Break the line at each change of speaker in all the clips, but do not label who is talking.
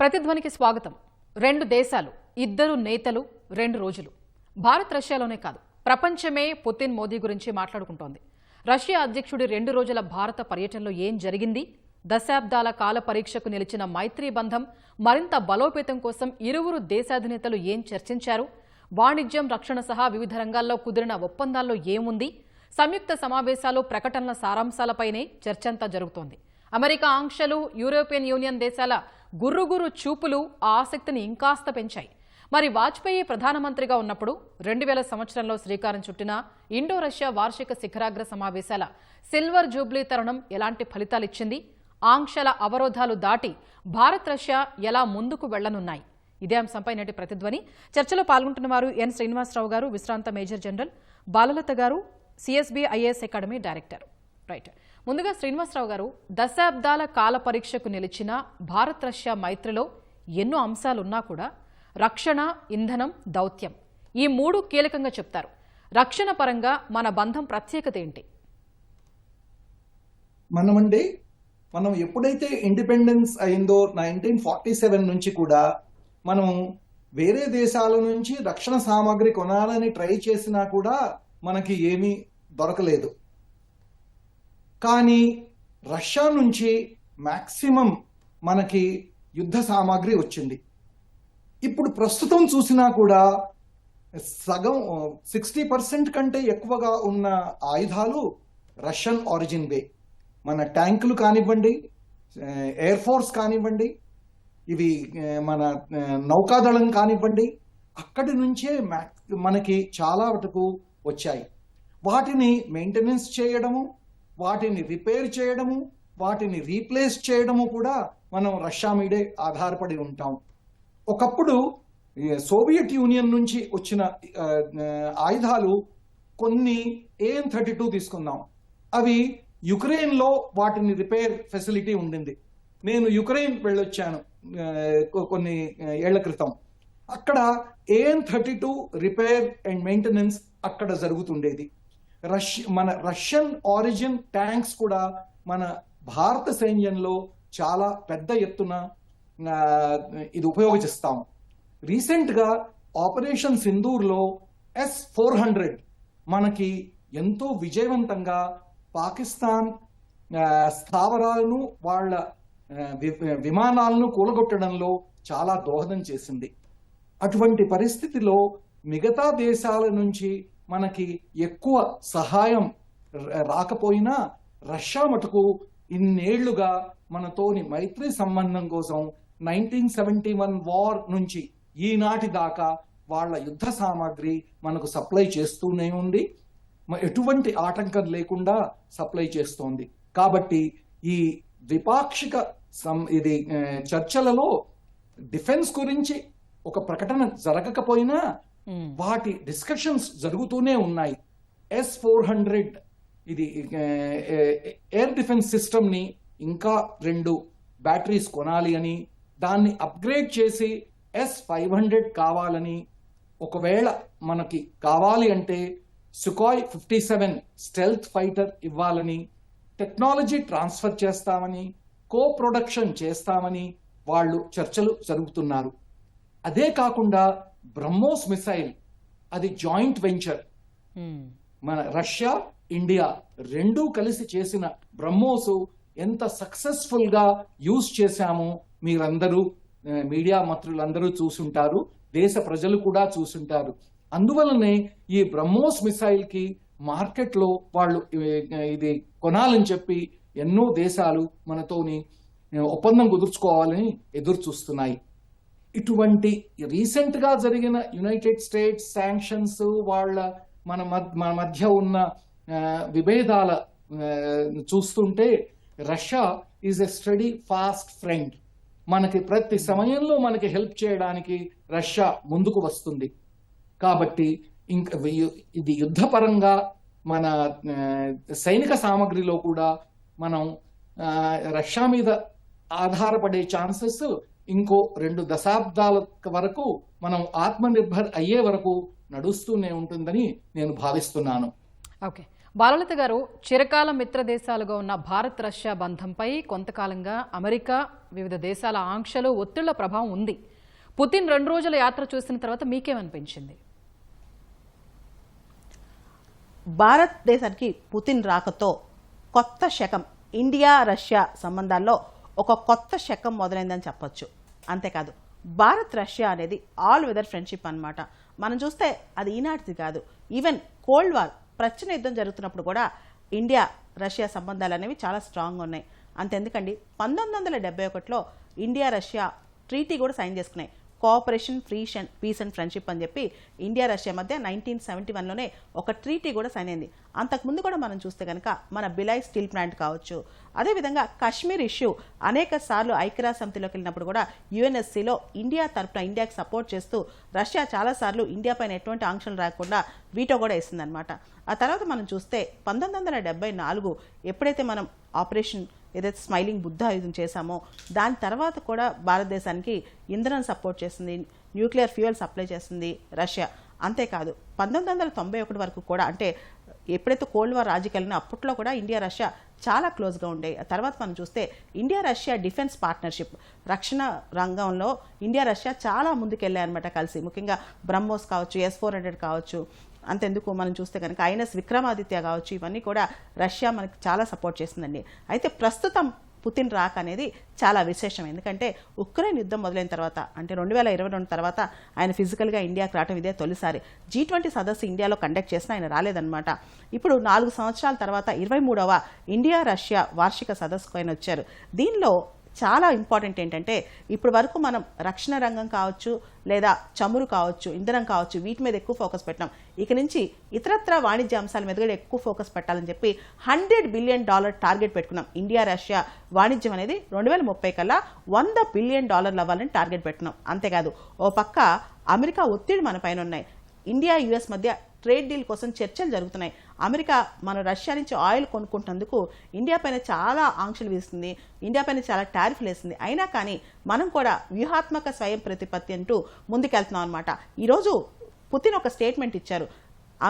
ప్రతిధ్వనికి స్వాగతం. రెండు దేశాలు, ఇద్దరు నేతలు, 2 రోజులు. భారత్ రష్యాలోనే కాదు, ప్రపంచమే పుతిన్ మోదీ గురించి మాట్లాడుకుంటోంది. రష్యా అధ్యక్షుడి 2 రోజుల భారత పర్యటనలో ఏం జరిగింది? దశాబ్దాల కాల పరీక్షకు నిలిచిన మైత్రీ బంధం మరింత బలోపేతం కోసం ఇరువురు దేశాధినేతలు ఏం చర్చించారు? వాణిజ్యం, రక్షణ సహా వివిధ రంగాల్లో కుదిరిన ఒప్పందాల్లో ఏముంది? సంయుక్త సమావేశాలు, ప్రకటనల సారాంశాలపైనే చర్చంతా జరుగుతోంది. అమెరికా ఆంక్షలు, యూరోపియన్ యూనియన్ దేశాల గుర్రుగురు చూపులు ఆ ఆసక్తిని ఇంకాస్త పెంచాయి. మరి వాజ్పేయి ప్రధానమంత్రిగా ఉన్నప్పుడు 2000 సంవత్సరంలో శ్రీకారం చుట్టిన ఇండో రష్యా వార్షిక శిఖరాగ్ర సమావేశాల సిల్వర్ జూబ్లీ తరుణం ఎలాంటి ఫలితాలిచ్చింది? ఆంక్షల అవరోధాలు దాటి భారత్ రష్యా ఎలా ముందుకు వెళ్లనున్నాయి? ఇదే అంశంపై నేటి ప్రతిధ్వని చర్చలో పాల్గొంటున్న వారు ఎన్ శ్రీనివాసరావు గారు, విశ్రాంత మేజర్ జనరల్, బాలలత గారు, CSB IAS academy director. Right, ముందుగా శ్రీనివాసరావు గారు, దశాబ్దాల కాల పరీక్షకు నిలిచిన భారత్ రష్యా మైత్రిలో ఎన్నో అంశాలున్నా కూడా రక్షణ, ఇంధనం, దౌత్యం ఈ 3 కీలకంగా చెప్తారు. రక్షణ పరంగా మన బంధం ప్రత్యేకత ఏంటి?
మనం ఎప్పుడైతే ఇండిపెండెన్స్ అయిందో 1947 నుంచి కూడా మనం వేరే దేశాల నుంచి రక్షణ సామాగ్రి కొనాలని ట్రై చేసినా కూడా మనకి ఏమీ దొరకలేదు. కానీ రష్యా నుంచి మాక్సిమం మనకి యుద్ధ సామాగ్రి వచ్చింది. ఇప్పుడు ప్రస్తుతం చూసినా కూడా సగం 60% కంటే ఎక్కువగా ఉన్న ఆయుధాలు రష్యన్ ఆరిజిన్ వే. మన ట్యాంకులు కానివ్వండి, ఎయిర్ ఫోర్స్ కానివ్వండి, ఇవి మన నౌకాదళం కానివ్వండి, అక్కడి నుంచే మనకి చాలా వరకు వచ్చాయి. వాటిని మెయింటెనెన్స్ చేయడము, వాటిని రిపేర్ చేయడము, వాటిని రీప్లేస్ చేయడము కూడా మనం రష్యా మీదే ఆధారపడి ఉంటాం. ఒకప్పుడు సోవియట్ యూనియన్ నుంచి వచ్చిన ఆయుధాలు కొన్ని AN-32 తీసుకున్నాం. అవి యుక్రెయిన్లో వాటిని రిపేర్ ఫెసిలిటీ ఉండింది. నేను యుక్రెయిన్ వెళ్ళొచ్చాను కొన్ని ఏళ్ల క్రితం. అక్కడ AN-32 రిపేర్ అండ్ మెయింటెనెన్స్ అక్కడ జరుగుతుండేది. మన రష్యన్ ఆరిజిన్ ట్యాంక్స్ కూడా మన భారత సైన్యంలో చాలా పెద్ద ఎత్తున ఇది ఉపయోగిస్తాం. రీసెంట్గా ఆపరేషన్ సింధూర్లో S-400 మనకి ఎంతో విజయవంతంగా పాకిస్తాన్ స్థావరాలను, వాళ్ళ విమానాలను కూలగొట్టడంలో చాలా దోహదం చేసింది. అటువంటి పరిస్థితిలో మిగతా దేశాల నుంచి మనకి ఎక్కువ సహాయం రాకపోయినా రష్యా మటుకు ఇన్నేళ్లుగా మనతోని మైత్రి సంబంధం కోసం 1971 వార్ నుంచి ఈనాటి దాకా వాళ్ళ యుద్ధ సామాగ్రి మనకు సప్లై చేస్తూనే ఉంది. ఎటువంటి ఆటంకం లేకుండా సప్లై చేస్తోంది. కాబట్టి ఈ ద్విపాక్షిక చర్చలలో డిఫెన్స్ గురించి ఒక ప్రకటన జరగకపోయినా వాటి డిస్కషన్స్ జరుగుతూనే ఉన్నాయి. S-400 ఇది ఎయిర్ డిఫెన్స్ సిస్టమ్ ని ఇంకా 2 బ్యాటరీస్ కొనాలి అని, దాన్ని అప్గ్రేడ్ చేసి S-500 కావాలని, ఒకవేళ మనకి కావాలి అంటే Sukhoi 57 స్టెల్త్ ఫైటర్ ఇవ్వాలని, టెక్నాలజీ ట్రాన్స్ఫర్ చేస్తామని, కో ప్రొడక్షన్ చేస్తామని వాళ్ళు చర్చలు జరుగుతున్నారు. అదే కాకుండా బ్రహ్మోస్ మిసైల్, అది జాయింట్ వెంచర్. మన రష్యా, ఇండియా రెండూ కలిసి చేసిన బ్రహ్మోస్ ఎంత సక్సెస్ఫుల్ గా యూజ్ చేశామో మీరందరూ, మీడియా మిత్రులందరూ చూసుంటారు, దేశ ప్రజలు కూడా చూసుంటారు. అందువల్లనే ఈ బ్రహ్మోస్ మిసైల్ కి మార్కెట్ లో వాళ్ళు ఇది కొనాలని చెప్పి ఎన్నో దేశాలు మనతోని ఒప్పందం కుదుర్చుకోవాలని ఎదురు చూస్తున్నాయి. ఇటువంటి రీసెంట్ గా జరిగిన యునైటెడ్ స్టేట్స్ శాంక్షన్స్, వాళ్ళ మన మధ్య ఉన్న విభేదాల చూస్తుంటే Russia is a study fast friend. మనకి ప్రతి సమయంలో మనకి హెల్ప్ చేయడానికి రష్యా ముందుకు వస్తుంది. కాబట్టి ఇంకా ఇది యుద్ధపరంగా మన సైనిక సామగ్రిలో కూడా మనం రష్యా మీద ఆధారపడే ఛాన్సెస్ ఇంకో 2 దశాబ్దాల వరకు మనం ఆత్మనిర్భర్ అయ్యే వరకు నడుస్తూనే ఉంటుందని నేను భావిస్తున్నాను.
ఓకే, బాలలత గారు, చిరకాల మిత్ర దేశాలుగా ఉన్న భారత్ రష్యా బంధంపై కొంతకాలంగా అమెరికా, వివిధ దేశాల ఆంక్షలు, ఒత్తిళ్ల ప్రభావం ఉంది. పుతిన్ 2 రోజుల యాత్ర చూసిన తర్వాత మీకేమనిపించింది?
భారతదేశానికి పుతిన్ రాకతో కొత్త శకం, ఇండియా రష్యా సంబంధాల్లో ఒక కొత్త శకం మొదలైందని చెప్పొచ్చు. అంతేకాదు, భారత్ రష్యా అనేది ఆల్ వెదర్ ఫ్రెండ్షిప్ అన్నమాట. మనం చూస్తే అది ఈనాటిది కాదు. ఈవెన్ కోల్డ్ వార్, ప్రచ్ఛన్న యుద్ధం జరుగుతున్నప్పుడు కూడా ఇండియా రష్యా సంబంధాలు అనేవి చాలా స్ట్రాంగ్గా ఉన్నాయి. అంతెందుకండి, 1971లో ఇండియా రష్యా ట్రీటీ కూడా సైన్ చేసుకున్నాయి. కోఆపరేషన్, పీస్ అండ్ ఫ్రెండ్షిప్ అని చెప్పి ఇండియా రష్యా మధ్య 1971లోనే ఒక ట్రీటీ కూడా సైన్ అయింది. అంతకుముందు కూడా మనం చూస్తే కనుక మన బిలాయ్ స్టీల్ ప్లాంట్ కావచ్చు, అదేవిధంగా కాశ్మీర్ ఇష్యూ అనేక సార్లు ఐక్యరాజ్య సమితిలోకి వెళ్ళినప్పుడు కూడా యుఎన్ఎస్సీలో ఇండియా తరఫున ఇండియాకి సపోర్ట్ చేస్తూ రష్యా చాలాసార్లు ఇండియా పైన ఎటువంటి ఆంక్షలు రాకుండా వీటో కూడా వేసిందనమాట. ఆ తర్వాత మనం చూస్తే 1974 ఎప్పుడైతే మనం ఆపరేషన్ ఏదైతే స్మైలింగ్ బుద్ధ ఆయుధం చేశామో దాని తర్వాత కూడా భారతదేశానికి ఇంధనం సపోర్ట్ చేస్తుంది, న్యూక్లియర్ ఫ్యూయల్ సప్లై చేస్తుంది రష్యా. అంతేకాదు 1991 వరకు కూడా, అంటే ఎప్పుడైతే కోల్డ్ వార్ రాజకీయాలను అప్పట్లో కూడా ఇండియా రష్యా చాలా క్లోజ్గా ఉండేవి. ఆ తర్వాత మనం చూస్తే ఇండియా రష్యా డిఫెన్స్ పార్ట్నర్షిప్, రక్షణ రంగంలో ఇండియా రష్యా చాలా ముందుకెళ్ళాయన్నమాట కలిసి. ముఖ్యంగా బ్రహ్మోస్ కావచ్చు, S-400 కావచ్చు, అంతెందుకు మనం చూస్తే కనుక ఐఎన్ఎస్ విక్రమాదిత్య కావచ్చు, ఇవన్నీ కూడా రష్యా మనకి చాలా సపోర్ట్ చేస్తుందండి. అయితే ప్రస్తుతం పుతిన్ రాక అనేది చాలా విశేషం. ఎందుకంటే ఉక్రెయిన్ యుద్ధం మొదలైన తర్వాత, అంటే 2022 తర్వాత ఆయన ఫిజికల్గా ఇండియాకి రావడం ఇదే తొలిసారి. G20 సదస్సు ఇండియాలో కండక్ట్ చేసిన ఆయన రాలేదన్నమాట. ఇప్పుడు 4 సంవత్సరాల తర్వాత 23వ ఇండియా రష్యా వార్షిక సదస్సుకు ఆయన వచ్చారు. దీనిలో చాలా ఇంపార్టెంట్ ఏంటంటే, ఇప్పుడు వరకు మనం రక్షణ రంగం కావచ్చు, లేదా చమురు కావచ్చు, ఇంధనం కావచ్చు, వీటి మీద ఎక్కువ ఫోకస్ పెట్టాం. ఇక నుంచి ఇతరత్ర వాణిజ్య అంశాల మీద కూడా ఎక్కువ ఫోకస్ పెట్టాలని చెప్పి $100 బిలియన్ టార్గెట్ పెట్టుకున్నాం. ఇండియా రష్యా వాణిజ్యం అనేది 2030 కల్లా $100 బిలియన్ అవ్వాలని టార్గెట్ పెట్టుకున్నాం. అంతేకాదు, ఓ పక్క అమెరికా ఒత్తిడి మన పైన ఉన్నాయి. ఇండియా యుఎస్ మధ్య ట్రేడ్ డీల్ కోసం చర్చలు జరుగుతున్నాయి. అమెరికా మన రష్యా నుంచి ఆయిల్ కొనుక్కుంటున్నందుకు ఇండియా పైన చాలా ఆంక్షలు వేస్తుంది, ఇండియా పైన చాలా టారిఫ్లు వేస్తుంది. అయినా కానీ మనం కూడా వ్యూహాత్మక స్వయం ప్రతిపత్తి అంటూ ముందుకెళ్తున్నాం అనమాట. ఈరోజు పుతిన్ ఒక స్టేట్మెంట్ ఇచ్చారు.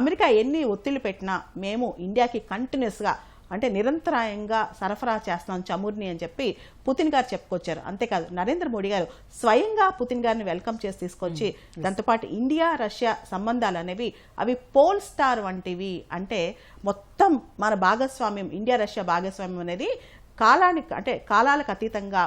అమెరికా ఎన్ని ఒత్తిళ్లు పెట్టినా మేము ఇండియాకి కంటిన్యూస్గా, అంటే నిరంతరాయంగా సరఫరా చేస్తున్నాం చమురుని అని చెప్పి పుతిన్ గారు చెప్పుకొచ్చారు. అంతేకాదు, నరేంద్ర మోడీ గారు స్వయంగా పుతిన్ గారిని వెల్కమ్ చేసి తీసుకొచ్చి దాంతోపాటు ఇండియా రష్యా సంబంధాలు అనేవి అవి పోల్ స్టార్ వంటివి. అంటే మొత్తం మన భాగస్వామ్యం, ఇండియా రష్యా భాగస్వామ్యం అనేది కాలాలకు అతీతంగా,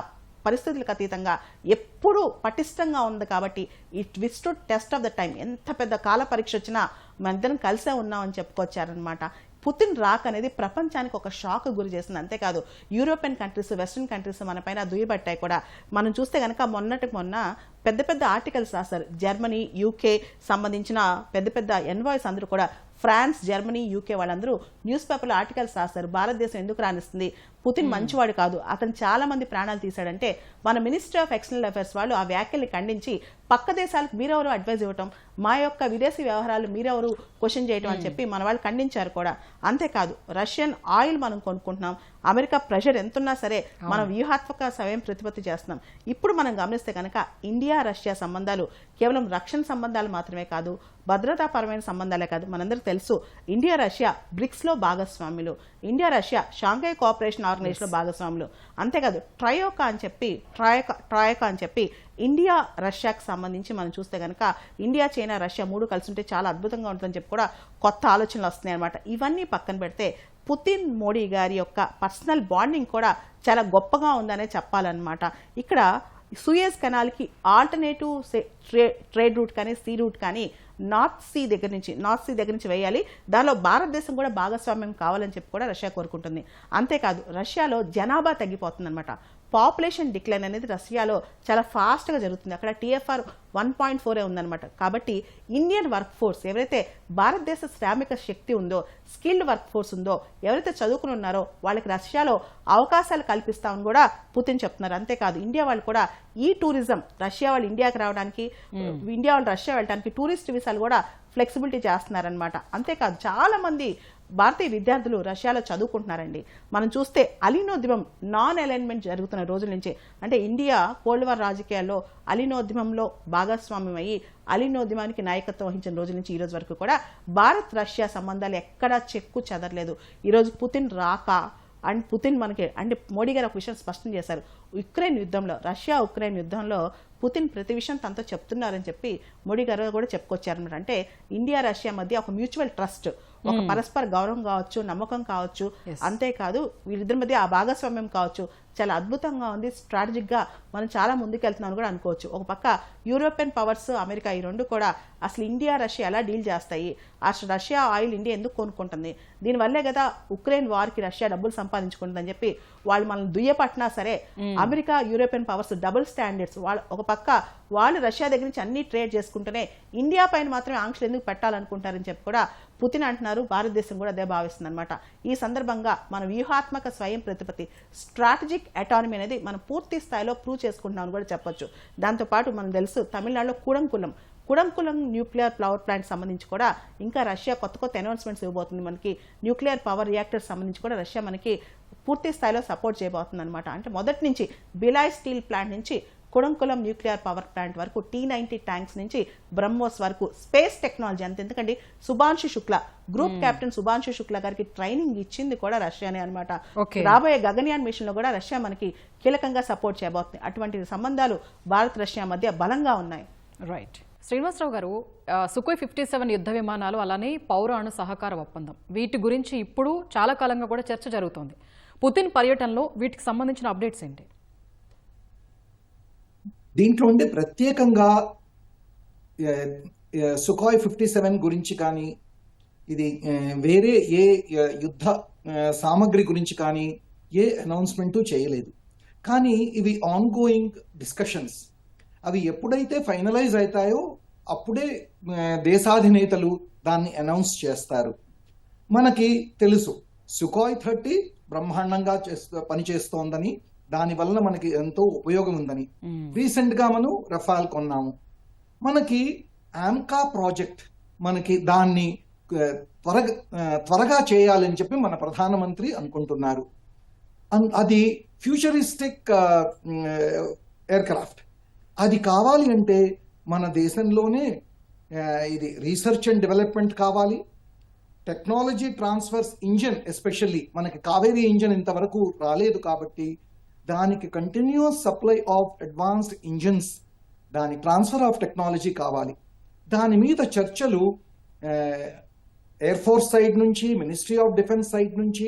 పరిస్థితులకు అతీతంగా ఎప్పుడూ పటిష్టంగా ఉంది. కాబట్టి it withstood test of the time. ఎంత పెద్ద కాల పరీక్ష వచ్చినా మనిద్దరం కలిసే ఉన్నామని చెప్పుకొచ్చారనమాట. పుతిన్ రాక్ అనేది ప్రపంచానికి ఒక షాక్ గురి చేసింది. అంతేకాదు, యూరోపియన్ కంట్రీస్, వెస్ట్రన్ కంట్రీస్ మన పైన దుయ్యబట్టాయి కూడా. మనం చూస్తే కనుక మొన్న పెద్ద పెద్ద ఆర్టికల్స్ రాస్తారు. జర్మనీ, యూకే సంబంధించిన పెద్ద ఎన్వాయిస్ అందరూ కూడా, ఫ్రాన్స్, జర్మనీ, యూకే వాళ్ళందరూ న్యూస్ పేపర్లో ఆర్టికల్స్ రాస్తారు. భారతదేశం ఎందుకు రాణిస్తుంది, పుతిన్ మంచివాడు కాదు, అతను చాలా మంది ప్రాణాలు తీశాడంటే మన మినిస్ట్రీ ఆఫ్ ఎక్స్టర్నల్ అఫైర్స్ వాళ్ళు ఆ వ్యాఖ్యల్ని ఖండించి పక్క దేశాలకు మీరెవరు అడ్వైజ్ ఇవ్వటం, మా యొక్క విదేశీ వ్యవహారాలు మీరెవరు క్వశ్చన్ చేయటం అని చెప్పి మన వాళ్ళు ఖండించారు కూడా. అంతేకాదు, రష్యన్ ఆయిల్ మనం కొనుక్కుంటున్నాం, అమెరికా ప్రెషర్ ఎంతున్నా సరే మనం వ్యూహాత్మక స్వయం ప్రతిపత్తి చేస్తున్నాం. ఇప్పుడు మనం గమనిస్తే కనుక ఇండియా రష్యా సంబంధాలు కేవలం రక్షణ సంబంధాలు మాత్రమే కాదు, భద్రతాపరమైన సంబంధాలే కాదు. మనందరికీ తెలుసు ఇండియా రష్యా బ్రిక్స్లో భాగస్వాములు, ఇండియా రష్యా షాంఘై కోఆపరేషన్ ఆర్గనైజేషన్లో భాగస్వాములు. అంతేకాదు, ట్రయోకా అని చెప్పి ఇండియా రష్యాకి సంబంధించి మనం చూస్తే కనుక ఇండియా, చైనా, రష్యా 3 కలిసి ఉంటే చాలా అద్భుతంగా ఉంటుందని చెప్పి కూడా కొత్త ఆలోచనలు వస్తున్నాయి అనమాట. ఇవన్నీ పక్కన పెడితే పుతిన్ మోడీ గారి యొక్క పర్సనల్ బాండింగ్ కూడా చాలా గొప్పగా ఉందనే చెప్పాలన్నమాట. ఇక్కడ సూయజ్ కెనాల్కి ఆల్టర్నేటివ్ ట్రేడ్ రూట్ కానీ, సీ రూట్ కానీ నార్త్ సీ దగ్గర నుంచి వేయాలి. దానిలో భారతదేశం కూడా భాగస్వామ్యం కావాలని చెప్పి కూడా రష్యా కోరుకుంటుంది. అంతేకాదు, రష్యాలో జనాభా తగ్గిపోతుందన్నమాట. పాపులేషన్ డిక్లైన్ అనేది రష్యాలో చాలా ఫాస్ట్గా జరుగుతుంది. అక్కడ TFR 1.4 ఉందన్నమాట. కాబట్టి ఇండియన్ వర్క్ ఫోర్స్, ఎవరైతే భారతదేశ శ్రామిక శక్తి ఉందో, స్కిల్డ్ వర్క్ ఫోర్స్ ఉందో, ఎవరైతే చదువుకుని ఉన్నారో వాళ్ళకి రష్యాలో అవకాశాలు కల్పిస్తామని కూడా పుతిన్ చెప్తున్నారు. అంతేకాదు, ఇండియా వాళ్ళు కూడా ఈ టూరిజం, రష్యా వాళ్ళు ఇండియాకి రావడానికి, ఇండియా వాళ్ళు రష్యా వెళ్ళడానికి టూరిస్ట్ వీసాలు కూడా ఫ్లెక్సిబిలిటీ చేస్తున్నారనమాట. అంతేకాదు చాలామంది భారతీయ విద్యార్థులు రష్యాలో చదువుకుంటున్నారండి. మనం చూస్తే అలీనోద్యమం నాన్ అలైన్మెంట్ జరుగుతున్న రోజుల నుంచి, అంటే ఇండియా కోల్డ్ వార్ రాజకీయాల్లో అలీనోద్యమంలో భాగస్వామ్యం అయ్యి అలీనోద్యమానికి నాయకత్వం వహించిన రోజుల నుంచి ఈ రోజు వరకు కూడా భారత్ రష్యా సంబంధాలు ఎక్కడా చెక్కు చెదరలేదు. ఈరోజు పుతిన్ రాక అండ్ పుతిన్ మనకి అంటే మోడీ గారు ఒక విషయం స్పష్టం చేశారు, రష్యా ఉక్రెయిన్ యుద్ధంలో పుతిన్ ప్రతి విషయం తనతో చెప్తున్నారని చెప్పి మోడీ గారు కూడా చెప్పుకొచ్చారనమాట. అంటే ఇండియా రష్యా మధ్య ఒక మ్యూచువల్ ట్రస్ట్, ఒక పరస్పర గౌరవం కావచ్చు, నమ్మకం కావచ్చు, అంతేకాదు వీరిద్దరి మధ్య ఆ భాగస్వామ్యం కావచ్చు, చాలా అద్భుతంగా ఉంది. స్ట్రాటజిక్ గా మనం చాలా ముందుకెళ్తున్నాం కూడా అనుకోవచ్చు. ఒక పక్క యూరోపియన్ పవర్స్, అమెరికా ఈ రెండు కూడా అసలు ఇండియా రష్యా ఎలా డీల్ చేస్తాయి, అసలు రష్యా ఆయిల్ ఇండియా ఎందుకు కొనుక్కుంటుంది, దీనివల్లే కదా ఉక్రెయిన్ వార్ కి రష్యా డబ్బులు సంపాదించుకుంటుందని చెప్పి వాళ్ళు మనల్ని దుయ్యపట్టినా సరే America European powers double standards, వాళ్ళు ఒక పక్క వాళ్ళు రష్యా దగ్గర నుంచి అన్ని ట్రేడ్ చేసుకుంటూనే ఇండియా పైన మాత్రమే ఆంక్షలు ఎందుకు పెట్టాలనుకుంటారని చెప్పి కూడా పుతిన్ అంటున్నారు. భారతదేశం కూడా అదే భావిస్తుంది అనమాట. ఈ సందర్భంగా మన వ్యూహాత్మక స్వయం ప్రతిపత్తి, స్ట్రాటజిక్ అటానమీ అనేది మనం పూర్తి స్థాయిలో ప్రూవ్ చేసుకుంటున్నామని కూడా చెప్పొచ్చు. దాంతోపాటు మనం తెలుసు తమిళనాడులో కుడంకులం న్యూక్లియర్ పవర్ ప్లాంట్ సంబంధించి కూడా ఇంకా రష్యా కొత్త అనౌన్స్మెంట్స్ ఇవ్వబోతుంది. మనకి న్యూక్లియర్ పవర్ రియాక్టర్ సంబంధించి కూడా రష్యా మనకి పూర్తి స్థాయిలో సపోర్ట్ చేయబోతుంది అనమాట. అంటే మొదటి నుంచి బిలాయ్ స్టీల్ ప్లాంట్ నుంచి కుడంకులం న్యూక్లియర్ పవర్ ప్లాంట్ వరకు, T-90 ట్యాంక్స్ నుంచి బ్రహ్మోస్ వరకు స్పేస్ టెక్నాలజీ అంత, ఎందుకంటే గ్రూప్ కెప్టెన్ సుభాంశు శుక్లా గారికి ట్రైనింగ్ ఇచ్చింది కూడా రష్యానే అనమాట. రాబోయే గగన్యాన్ మిషన్ లో కూడా రష్యా మనకి కీలకంగా సపోర్ట్ చేయబోతుంది. అటువంటి సంబంధాలు భారత్ రష్యా మధ్య బలంగా ఉన్నాయి.
రైట్. శ్రీనివాసరావు గారు, సుఖోయ్ 57 యుద్ధ విమానాలు అలానే పౌర అణు సహకార ఒప్పందం, వీటి గురించి ఇప్పుడు చాలా కాలంగా కూడా చర్చ జరుగుతోంది. పుతిన్ పర్యటనలో వీటికి సంబంధించిన అప్డేట్స్ ఏంటి?
దీంట్లో ఉండే ప్రత్యేకంగా సుఖాయ్ 57 గురించి కానీ, ఇది వేరే ఏ యుద్ధ సామగ్రి గురించి కానీ ఏ అనౌన్స్మెంటు చేయలేదు. కానీ ఇవి ఆన్ గోయింగ్ డిస్కషన్స్. అవి ఎప్పుడైతే ఫైనలైజ్ అవుతాయో అప్పుడే దేశాధినేతలు దాన్ని అనౌన్స్ చేస్తారు. మనకి తెలుసు సుఖాయ్ 30 బ్రహ్మాండంగా పనిచేస్తోందని, దాని వల్ల మనకి ఎంతో ఉపయోగం ఉందని. రీసెంట్ గా మనం రఫాల్ కొన్నాము. మనకి ఆమ్కా ప్రాజెక్ట్, మనకి దాన్ని త్వరగా చేయాలని చెప్పి మన ప్రధానమంత్రి అనుకుంటున్నారు. అది ఫ్యూచరిస్టిక్ ఎయిర్ క్రాఫ్ట్. అది కావాలి అంటే మన దేశంలోనే ఇది రీసెర్చ్ అండ్ డెవలప్మెంట్ కావాలి. టెక్నాలజీ ట్రాన్స్ఫర్స్ ఇంజిన్, ఎస్పెషల్లీ మనకి కావేరీ ఇంజిన్ ఇంతవరకు రాలేదు కాబట్టి దానికి continuous supply of advanced engines, దాని ట్రాన్స్ఫర్ ఆఫ్ టెక్నాలజీ కావాలి. దాని మీద చర్చలు ఎయిర్ ఫోర్స్ సైడ్ నుంచి, మినిస్ట్రీ ఆఫ్ డిఫెన్స్ సైడ్ నుంచి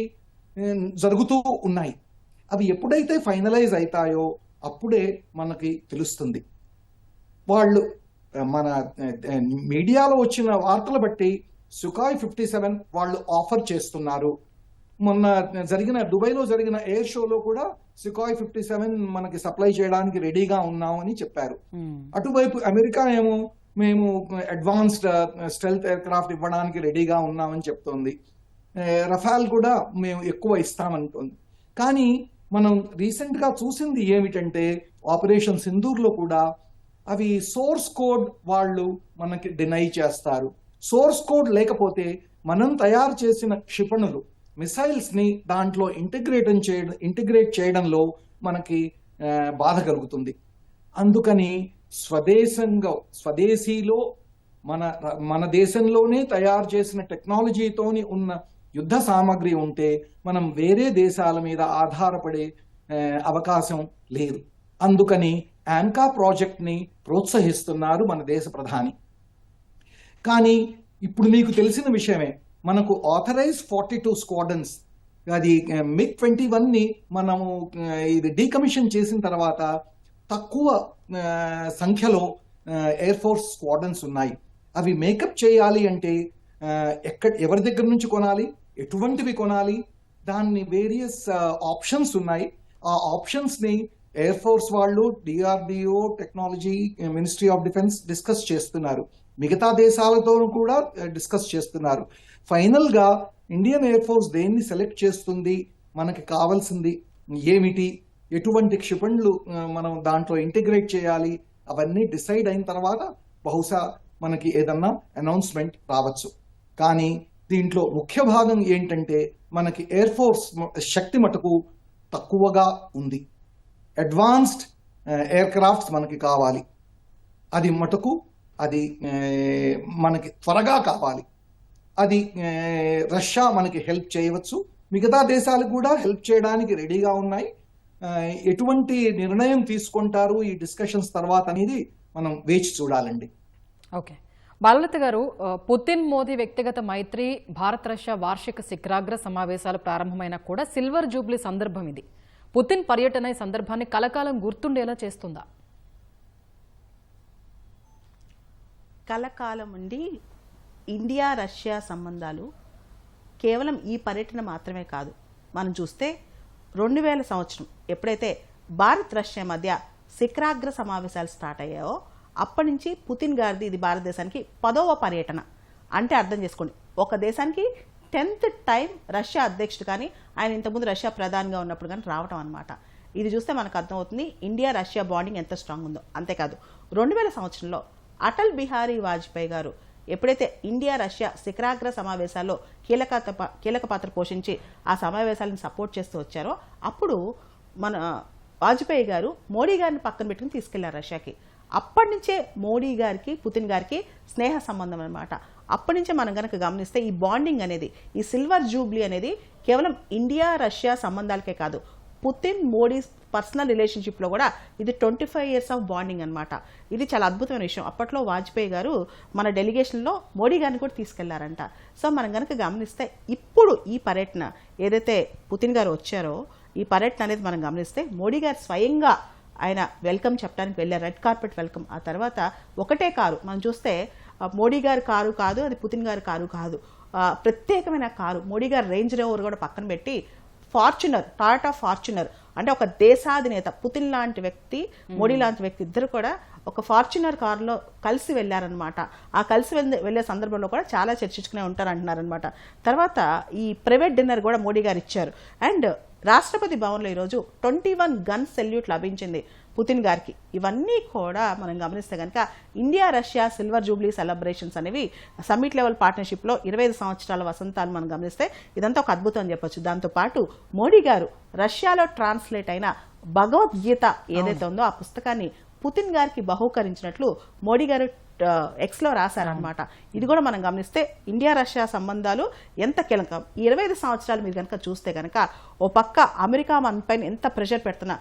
జరుగుతూ ఉన్నాయి. అవి ఎప్పుడైతే ఫైనలైజ్ అవుతాయో అప్పుడే మనకి తెలుస్తుంది. వాళ్ళు మన మీడియాలో వచ్చిన వార్తలు బట్టి సుఖాయ్ 57 వాళ్ళు ఆఫర్ చేస్తున్నారు. మొన్న దుబాయ్లో జరిగిన ఎయిర్ షోలో కూడా సుఖాయ్ 57 మనకి సప్లై చేయడానికి రెడీగా ఉన్నామని చెప్పారు. అటువైపు అమెరికా ఏమో మేము అడ్వాన్స్డ్ స్టెల్త్ ఎయిర్ క్రాఫ్ట్ ఇవ్వడానికి రెడీగా ఉన్నామని చెప్తోంది. రఫాల్ కూడా మేము ఎక్కువ ఇస్తామంటుంది. కానీ మనం రీసెంట్ గా చూసింది ఏమిటంటే ఆపరేషన్ సింధూర్లో కూడా అవి సోర్స్ కోడ్ వాళ్ళు మనకి డినై చేస్తారు. సోర్స్ కోడ్ లేకపోతే మనం తయారు చేసిన క్షిపణులు, మిసైల్స్ ని దాంట్లో ఇంటిగ్రేట్ చేయడంలో మనకి బాధ కలుగుతుంది. అందుకని స్వదేశీలో మన దేశంలోనే తయారు చేసిన టెక్నాలజీతోని ఉన్న యుద్ధ సామగ్రి ఉంటే మనం వేరే దేశాల మీద ఆధారపడే అవకాశం లేదు. అందుకని ఆమ్కా ప్రాజెక్ట్ ని ప్రోత్సహిస్తున్నారు మన దేశ ప్రధాని. కానీ ఇప్పుడు మీకు తెలిసిన విషయమే, మనకు ఆథరైజ్ 42 స్క్వాడ్రన్స్, అది MiG-21 ని మనము ఇది డీకమిషన్ చేసిన తర్వాత తక్కువ సంఖ్యలో ఎయిర్ ఫోర్స్ స్క్వాడ్రన్స్ ఉన్నాయి. అవి మేకప్ చేయాలి అంటే ఎవరి దగ్గర నుంచి కొనాలి, ఎటువంటివి కొనాలి, దాన్ని వేరియస్ ఆప్షన్స్ ఉన్నాయి. ఆ ఆప్షన్స్ ని ఎయిర్ ఫోర్స్ వాళ్ళు, DRDO, technology, ministry of defence discuss చేస్తున్నారు. మిగతా దేశాలతో కూడా డిస్కస్ చేస్తున్నారు. ఫైనల్ గా ఇండియన్ ఎయిర్ ఫోర్స్ దేన్ని సెలెక్ట్ చేస్తుంది, మనకి కావాల్సింది ఏమిటి, ఎటువంటి క్షిపణులు మనం దాంట్లో ఇంటిగ్రేట్ చేయాలి, అవన్నీ డిసైడ్ అయిన తర్వాత బహుశా మనకి ఏదన్నా అనౌన్స్మెంట్ రావచ్చు. కానీ దీంట్లో ముఖ్య భాగం ఏంటంటే మనకి ఎయిర్ ఫోర్స్ శక్తి మటుకు తక్కువగా ఉంది. అడ్వాన్స్డ్ ఎయిర్ క్రాఫ్ట్స్ మనకి కావాలి. అది మటుకు అది మనకి త్వరగా కావాలి. అది రష్యా మనకి హెల్ప్ చేయవచ్చు. మిగతా దేశాలు కూడా హెల్ప్ చేయడానికి రెడీగా ఉన్నాయి. ఎటువంటి నిర్ణయం తీసుకుంటారు ఈ డిస్కషన్స్ తర్వాత అనేది మనం వేచి చూడాలండి.
ఓకే, బాలలత గారు, పుతిన్ మోదీ వ్యక్తిగత మైత్రి, భారత్ రష్యా వార్షిక శిఖరాగ్ర సమావేశాలు ప్రారంభమైనా కూడా సిల్వర్ జూబ్లీ సందర్భం ఇది. పుతిన్ పర్యటన ఈ సందర్భాన్ని కలకాలం గుర్తుండేలా చేస్తుందా?
కలకాలం ఉండి ఇండియా రష్యా సంబంధాలు కేవలం ఈ పర్యటన మాత్రమే కాదు. మనం చూస్తే 2000 సంవత్సరం ఎప్పుడైతే భారత్ రష్యా మధ్య శిఖరాగ్ర సమావేశాలు స్టార్ట్ అయ్యాయో అప్పటి నుంచి పుతిన్ గారిది ఇది భారతదేశానికి 10వ పర్యటన. అంటే అర్థం చేసుకోండి, ఒక దేశానికి 10th టైం రష్యా అధ్యక్షుడు కానీ ఆయన ఇంతకుముందు రష్యా ప్రధానిగా ఉన్నప్పుడు కానీ రావటం అనమాట. ఇది చూస్తే మనకు అర్థమవుతుంది ఇండియా రష్యా బాండింగ్ ఎంత స్ట్రాంగ్ ఉందో. అంతేకాదు 2000 సంవత్సరంలో అటల్ బిహారీ వాజ్పేయి గారు ఎప్పుడైతే ఇండియా రష్యా శిఖరాగ్ర సమావేశాల్లో కీలక పాత్ర పోషించి ఆ సమావేశాలను సపోర్ట్ చేస్తూ వచ్చారో అప్పుడు మన వాజ్పేయి గారు మోడీ గారిని పక్కన పెట్టుకుని తీసుకెళ్లారు రష్యాకి. అప్పటి నుంచే మోడీ గారికి పుతిన్ గారికి స్నేహ సంబంధం అనమాట. అప్పటి నుంచే మనం కనుక గమనిస్తే ఈ బాండింగ్ అనేది, ఈ సిల్వర్ జూబ్లీ అనేది కేవలం ఇండియా రష్యా సంబంధాలకే కాదు, పుతిన్ మోడీ పర్సనల్ రిలేషన్షిప్లో కూడా ఇది 25 years ఆఫ్ బాండింగ్ అనమాట. ఇది చాలా అద్భుతమైన విషయం. అప్పట్లో వాజ్పేయి గారు మన డెలిగేషన్లో మోడీ గారిని కూడా తీసుకెళ్లారంట. సో మనం కనుక గమనిస్తే ఇప్పుడు ఈ పర్యటన ఏదైతే పుతిన్ గారు వచ్చారో ఈ పర్యటన అనేది మనం గమనిస్తే మోడీ గారు స్వయంగా ఆయన వెల్కమ్ చెప్పడానికి వెళ్ళారు, రెడ్ కార్పెట్ వెల్కమ్. ఆ తర్వాత ఒకటే కారు మనం చూస్తే మోడీ గారి కారు కాదు, అది పుతిన్ గారి కారు కాదు, ప్రత్యేకమైన కారు. మోడీ గారు రేంజ్ రోవర్ కూడా పక్కన పెట్టి ఫార్చునర్, టాటా ఫార్చునర్, అంటే ఒక దేశాధినేత పుతిన్ లాంటి వ్యక్తి, మోడీ లాంటి వ్యక్తి ఇద్దరు కూడా ఒక ఫార్చునర్ కారులో కలిసి వెళ్ళారనమాట. ఆ కలిసి వెళ్ళే సందర్భంలో కూడా చాలా చర్చించుకునే ఉంటారు అంటున్నారనమాట. తర్వాత ఈ ప్రైవేట్ డిన్నర్ కూడా మోడీ గారు ఇచ్చారు. అండ్ రాష్ట్రపతి భవన్లో ఈరోజు 21 గన్ సెల్యూట్ లభించింది పుతిన్ గారికి. ఇవన్నీ కూడా మనం గమనిస్తే కనుక India Russia silver Jubilee celebrations అనేవి సమ్మిట్ లెవెల్ పార్ట్నర్షిప్లో 25 సంవత్సరాల వసంతాలు మనం గమనిస్తే ఇదంతా ఒక అద్భుతం అని చెప్పొచ్చు. దాంతోపాటు మోడీ గారు రష్యాలో ట్రాన్స్లేట్ అయిన భగవద్గీత ఏదైతే ఉందో ఆ పుస్తకాన్ని పుతిన్ గారికి బహూకరించినట్లు మోడీ గారు ఎక్స్లో రాశారనమాట. ఇది కూడా మనం గమనిస్తే ఇండియా రష్యా సంబంధాలు ఎంత కీలకం. ఈ 25 సంవత్సరాలు మీరు కనుక చూస్తే కనుక ఓ పక్క అమెరికా మన పైన ఎంత ప్రెషర్ పెడుతున్నా,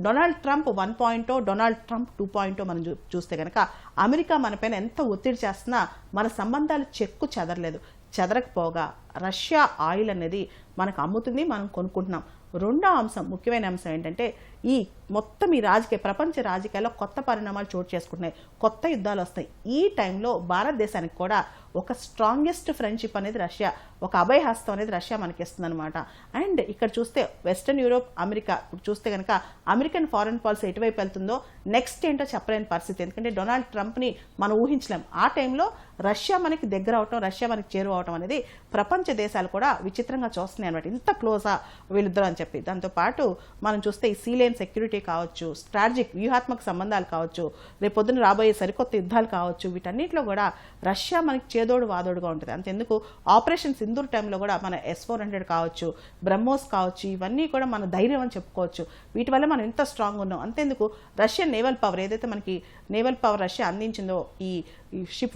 డొనాల్డ్ ట్రంప్ 1.0, డొనాల్డ్ ట్రంప్ 2.0 మనం చూస్తే కనుక అమెరికా మన పైన ఎంత ఒత్తిడి చేస్తున్నా మన సంబంధాలు చెక్కు చెదరలేదు. చెదరకపోగా రష్యా ఆయిల్ అనేది మనకు అమ్ముతుంది, మనం కొనుక్కుంటున్నాం. రెండో అంశం, ముఖ్యమైన అంశం ఏంటంటే ఈ మొత్తం ఈ ప్రపంచ రాజకీయాల్లో కొత్త పరిణామాలు చోటు చేసుకుంటున్నాయి, కొత్త యుద్ధాలు వస్తాయి. ఈ టైంలో భారతదేశానికి కూడా ఒక స్ట్రాంగెస్ట్ ఫ్రెండ్షిప్ అనేది రష్యా, ఒక అభయహస్తం అనేది రష్యా మనకి ఇస్తుంది అనమాట. అండ్ ఇక్కడ చూస్తే వెస్టర్న్ యూరోప్, అమెరికా చూస్తే కనుక అమెరికన్ ఫారెన్ పాలసీ ఎటువైపు వెళ్తుందో నెక్స్ట్ ఏంటో చెప్పలేని పరిస్థితి. ఎందుకంటే డొనాల్డ్ ట్రంప్ని మనం ఊహించలేం. ఆ టైంలో రష్యా మనకి దగ్గర అవటం, రష్యా మనకి చేరువ అవటం అనేది ప్రపంచ దేశాలు కూడా విచిత్రంగా చూస్తున్నాయి అనమాట. ఇంత క్లోజా వీళ్ళిద్దరు అని చెప్పి. దాంతోపాటు మనం చూస్తే ఈ సీలేన్ సెక్యూరిటీ కావచ్చు, స్ట్రాటజిక్ వ్యూహాత్మక సంబంధాలు కావచ్చు, రేపొద్దున రాబోయే సరికొత్త యుద్ధాలు కావచ్చు, వీటన్నిటిలో కూడా రష్యా మనకి చేదోడు వాదోడుగా ఉంటుంది. అంతెందుకు ఆపరేషన్ సింధూర్ టైంలో కూడా మన S-400 కావచ్చు, బ్రహ్మోస్ కావచ్చు, ఇవన్నీ కూడా మన ధైర్యం అని చెప్పుకోవచ్చు. వీటి వల్ల మనం ఎంత స్ట్రాంగ్ ఉన్నాం. అంతెందుకు రష్యన్ నేవల్ పవర్ ఏదైతే మనకి నేవల్ పవర్ రష్యా అందించిందో, ఈ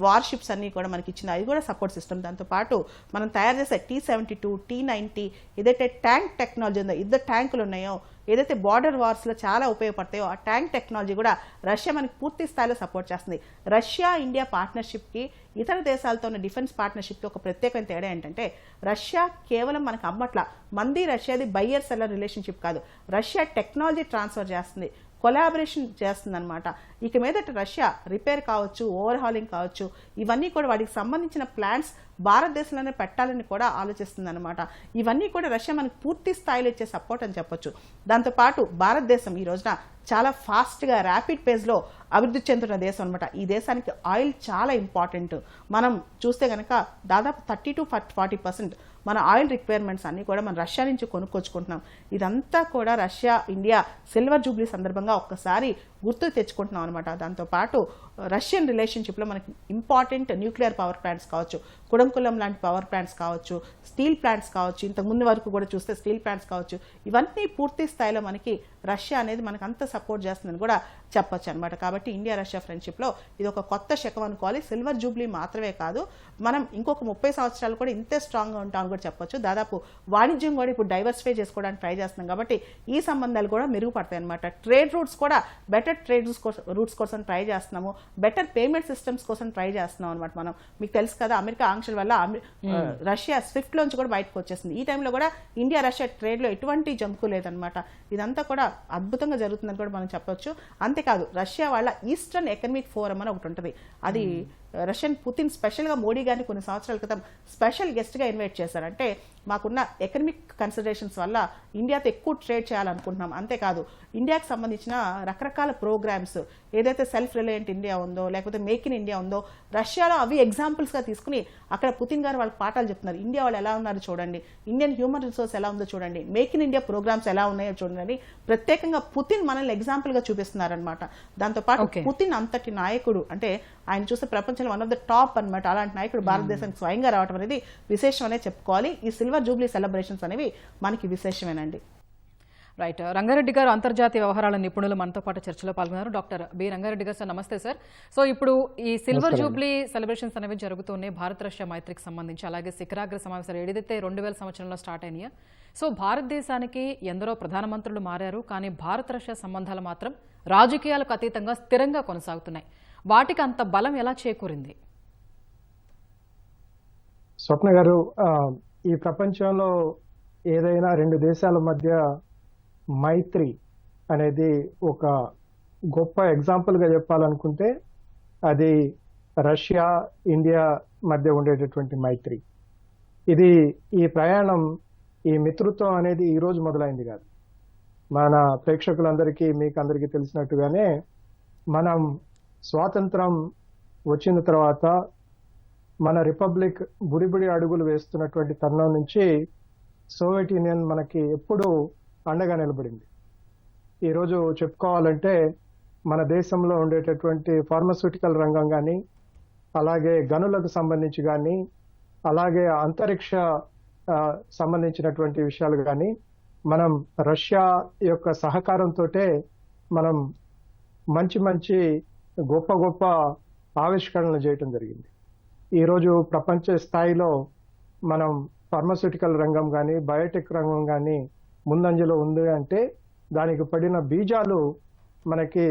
వార్ షిప్స్ అన్నీ కూడా మనకి ఇచ్చిన అది కూడా సపోర్ట్ సిస్టమ్. దాంతోపాటు మనం తయారు చేసే T-72, T-90 ఏదైతే ట్యాంక్ టెక్నాలజీ ఉందో, ఇద్దరు ట్యాంకులు ఉన్నాయో, ఏదైతే బార్డర్ వార్స్లో చాలా ఉపయోగపడతాయో ఆ ట్యాంక్ టెక్నాలజీ కూడా రష్యా మనకి పూర్తి స్థాయిలో సపోర్ట్ చేస్తుంది. రష్యా ఇండియా పార్ట్నర్షిప్కి ఇతర దేశాలతో ఉన్న డిఫెన్స్ పార్ట్నర్షిప్కి ఒక ప్రత్యేకమైన తేడా ఏంటంటే రష్యా కేవలం మనకు అమ్మట్ల, మంది రష్యాది బయ్యర్ సెల్లర్ రిలేషన్షిప్ కాదు, రష్యా టెక్నాలజీ ట్రాన్స్ఫర్ చేస్తుంది, కొలాబరేషన్ చేస్తుంది అనమాట. ఇక మీదట రష్యా రిపేర్ కావచ్చు, ఓవర్ హాలింగ్ కావచ్చు, ఇవన్నీ కూడా వాటికి సంబంధించిన ప్లాన్స్ భారతదేశంలోనే పెట్టాలని కూడా ఆలోచిస్తుంది అనమాట. ఇవన్నీ కూడా రష్యా మనకి పూర్తి స్థాయిలో ఇచ్చే సపోర్ట్ అని చెప్పొచ్చు. దాంతోపాటు భారతదేశం ఈ రోజున చాలా ఫాస్ట్గా ర్యాపిడ్ పేస్లో అభివృద్ధి చెందుతున్న దేశం అనమాట. ఈ దేశానికి ఆయిల్ చాలా ఇంపార్టెంట్. మనం చూస్తే కనుక దాదాపు 30 to 40% మన ఆయిల్ రిక్వైర్మెంట్స్ అన్నీ కూడా మనం రష్యా నుంచి కొనుక్కొచ్చుకుంటున్నాం. ఇదంతా కూడా రష్యా ఇండియా సిల్వర్ జూబ్లీ సందర్భంగా ఒక్కసారి గుర్తు తెచ్చుకుంటున్నాం అనమాట. దాంతోపాటు రష్యన్ రిలేషన్షిప్లో మనకి ఇంపార్టెంట్ న్యూక్లియర్ పవర్ ప్లాంట్స్ కావచ్చు, కుడంకులం లాంటి పవర్ ప్లాంట్స్ కావచ్చు, స్టీల్ ప్లాంట్స్ కావచ్చు, ఇంతకు ముందు వరకు కూడా చూస్తే స్టీల్ ప్లాంట్స్ కావచ్చు, ఇవన్నీ పూర్తి స్థాయిలో మనకి రష్యా అనేది మనకు అంత సపోర్ట్ చేస్తుందని కూడా చెప్పొచ్చు అనమాట. కాబట్టి ఇండియా రష్యా ఫ్రెండ్షిప్లో ఇది ఒక కొత్త శకం అనుకోవాలి. సిల్వర్ జూబ్లీ మాత్రమే కాదు, మనం ఇంకొక 30 సంవత్సరాలు కూడా ఇంతే స్ట్రాంగ్గా ఉంటామని కూడా చెప్పొచ్చు. దాదాపు వాణిజ్యం కూడా ఇప్పుడు డైవర్సిఫై చేసుకోవడానికి ట్రై చేస్తున్నాం కాబట్టి ఈ సంబంధాలు కూడా మెరుగుపడతాయి అనమాట. ట్రేడ్ రూట్స్ కూడా బెటర్ ట్రేడ్ రూట్స్ కోసం ట్రై చేస్తున్నాము, బెటర్ పేమెంట్ సిస్టమ్స్ కోసం ట్రై చేస్తున్నాం అనమాట. మనం మీకు తెలుసు కదా, అమెరికా ఆంక్షల వల్ల రష్యా స్విఫ్ట్ లోంచి కూడా బయటకు వచ్చేసింది. ఈ టైంలో కూడా ఇండియా రష్యా ట్రేడ్లో ఎటువంటి జంకు లేదనమాట. ఇదంతా కూడా అద్భుతంగా జరుగుతుందని కూడా మనం చెప్పొచ్చు. అంతేకాదు, రష్యా వాళ్ళ ఈస్టర్న్ ఎకనమిక్ ఫోరం అని ఒకటి ఉంటుంది. అది రష్యన్ పుతిన్ స్పెషల్గా మోడీ గారిని కొన్ని సంవత్సరాల క్రితం స్పెషల్ గెస్ట్గా ఇన్వైట్ చేశారు. అంటే మాకున్న ఎకనమిక్ కన్సిడరేషన్స్ వల్ల ఇండియాతో ఎక్కువ ట్రేడ్ చేయాలనుకుంటున్నాం. అంతేకాదు, ఇండియాకి సంబంధించిన రకరకాల ప్రోగ్రామ్స్ ఏదైతే సెల్ఫ్ రిలయంట్ ఇండియా ఉందో, లేకపోతే మేక్ ఇన్ ఇండియా ఉందో, రష్యాలో అవి ఎగ్జాంపుల్స్గా తీసుకుని అక్కడ పుతిన్ గారు వాళ్ళకి పాఠాలు చెప్తున్నారు. ఇండియా వాళ్ళు ఎలా ఉన్నారు చూడండి, ఇండియన్ హ్యూమన్ రిసోర్స్ ఎలా ఉందో చూడండి, మేక్ ఇన్ ఇండియా ప్రోగ్రామ్స్ ఎలా ఉన్నాయో చూడండి. ప్రత్యేకంగా పుతిన్ మనల్ని ఎగ్జాంపుల్గా చూపిస్తున్నారనమాట. దాంతోపాటు పుతిన్ అంతటి నాయకుడు, అంటే ఆయన చూస్తే ప్రపంచంలో వన్ ఆఫ్ ద టాప్ అనమాట. అలాంటి నాయకుడు భారతదేశానికి స్వయంగా రావడం అనేది విశేషం అనే చెప్పుకోవాలి. ఈ సిల్వర్ జూబ్లీ సెలబ్రేషన్స్ అనేవి మనకి విశేషమేనండి.
రైట్. రంగారెడ్డి గారు అంతర్జాతీయ వ్యవహారాల నిపుణులు మనతో పాటు చర్చలో పాల్గొన్నారు. డాక్టర్ బి రంగారెడ్డి గారు, సార్ నమస్తే సార్. సో ఇప్పుడు ఈ సిల్వర్ జూబ్లీ సెలబ్రేషన్స్ అనేవి జరుగుతున్నాయి భారత్ రష్యా మైత్రికి సంబంధించి. అలాగే శిఖరాగ్ర సమావేశాలు ఏదైతే 2000 సంవత్సరంలో స్టార్ట్ అయినాయో, సో భారతదేశానికి ఎందరో ప్రధానమంత్రులు మారారు, కానీ భారత్ రష్యా సంబంధాలు మాత్రం రాజకీయాలకు అతీతంగా స్థిరంగా కొనసాగుతున్నాయి. వాటికి అంత బలం ఎలా చేకూరింది?
స్వప్న గారు, ఈ ప్రపంచంలో ఏదైనా రెండు దేశాల మధ్య మైత్రి అనేది ఒక గొప్ప ఎగ్జాంపుల్గా చెప్పాలనుకుంటే అది రష్యా ఇండియా మధ్య ఉండేటటువంటి మైత్రి. ఇది ఈ ప్రయాణం, ఈ మిత్రత్వం అనేది ఈరోజు మొదలైంది కాదు. మన ప్రేక్షకులందరికీ మీకు అందరికీ తెలిసినట్టుగానే మనం స్వాతంత్రం వచ్చిన తర్వాత మన రిపబ్లిక్ బుడిబుడి అడుగులు వేస్తున్నటువంటి తరుణం నుంచి సోవియట్ యూనియన్ మనకి ఎప్పుడూ అండగా నిలబడింది. ఈరోజు చెప్పుకోవాలంటే మన దేశంలో ఉండేటటువంటి ఫార్మస్యూటికల్ రంగం కానీ, అలాగే గనులకు సంబంధించి కానీ, అలాగే అంతరిక్ష సంబంధించినటువంటి విషయాలు కానీ మనం రష్యా యొక్క సహకారంతో మనం మంచి మంచి గొప్ప గొప్ప ఆవిష్కరణలు చేయటం జరిగింది. ఈరోజు ప్రపంచ స్థాయిలో మనం ఫార్మస్యూటికల్ రంగం కానీ, బయోటెక్ రంగం కానీ ముందంజలో ఉంది అంటే దానికి పడిన బీజాలు మనకి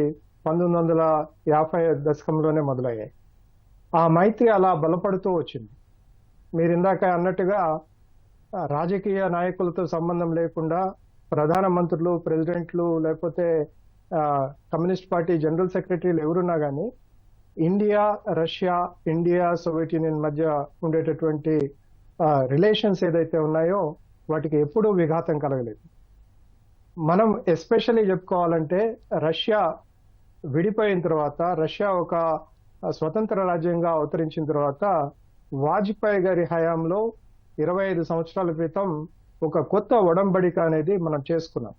1950 దశకంలోనే మొదలయ్యాయి. ఆ మైత్రి అలా బలపడుతూ వచ్చింది. మీరు ఇందాక అన్నట్టుగా రాజకీయ నాయకులతో సంబంధం లేకుండా ప్రధానమంత్రులు, ప్రెసిడెంట్లు, లేకపోతే కమ్యూనిస్ట్ పార్టీ జనరల్ సెక్రటరీలు ఎవరున్నా కానీ India Russia, India Soviet union మధ్య ఉండేటటువంటి రిలేషన్స్ ఏదైతే ఉన్నాయో వాటికి ఎప్పుడూ విఘాతం కలగలేదు. మనం ఎస్పెషల్లీ చెప్పుకోవాలంటే రష్యా విడిపోయిన తర్వాత, రష్యా ఒక స్వతంత్ర రాజ్యంగా అవతరించిన తర్వాత వాజ్పేయి గారి హయాంలో 25 సంవత్సరాల క్రితం ఒక కొత్త ఒడంబడిక అనేది మనం చేసుకున్నాం.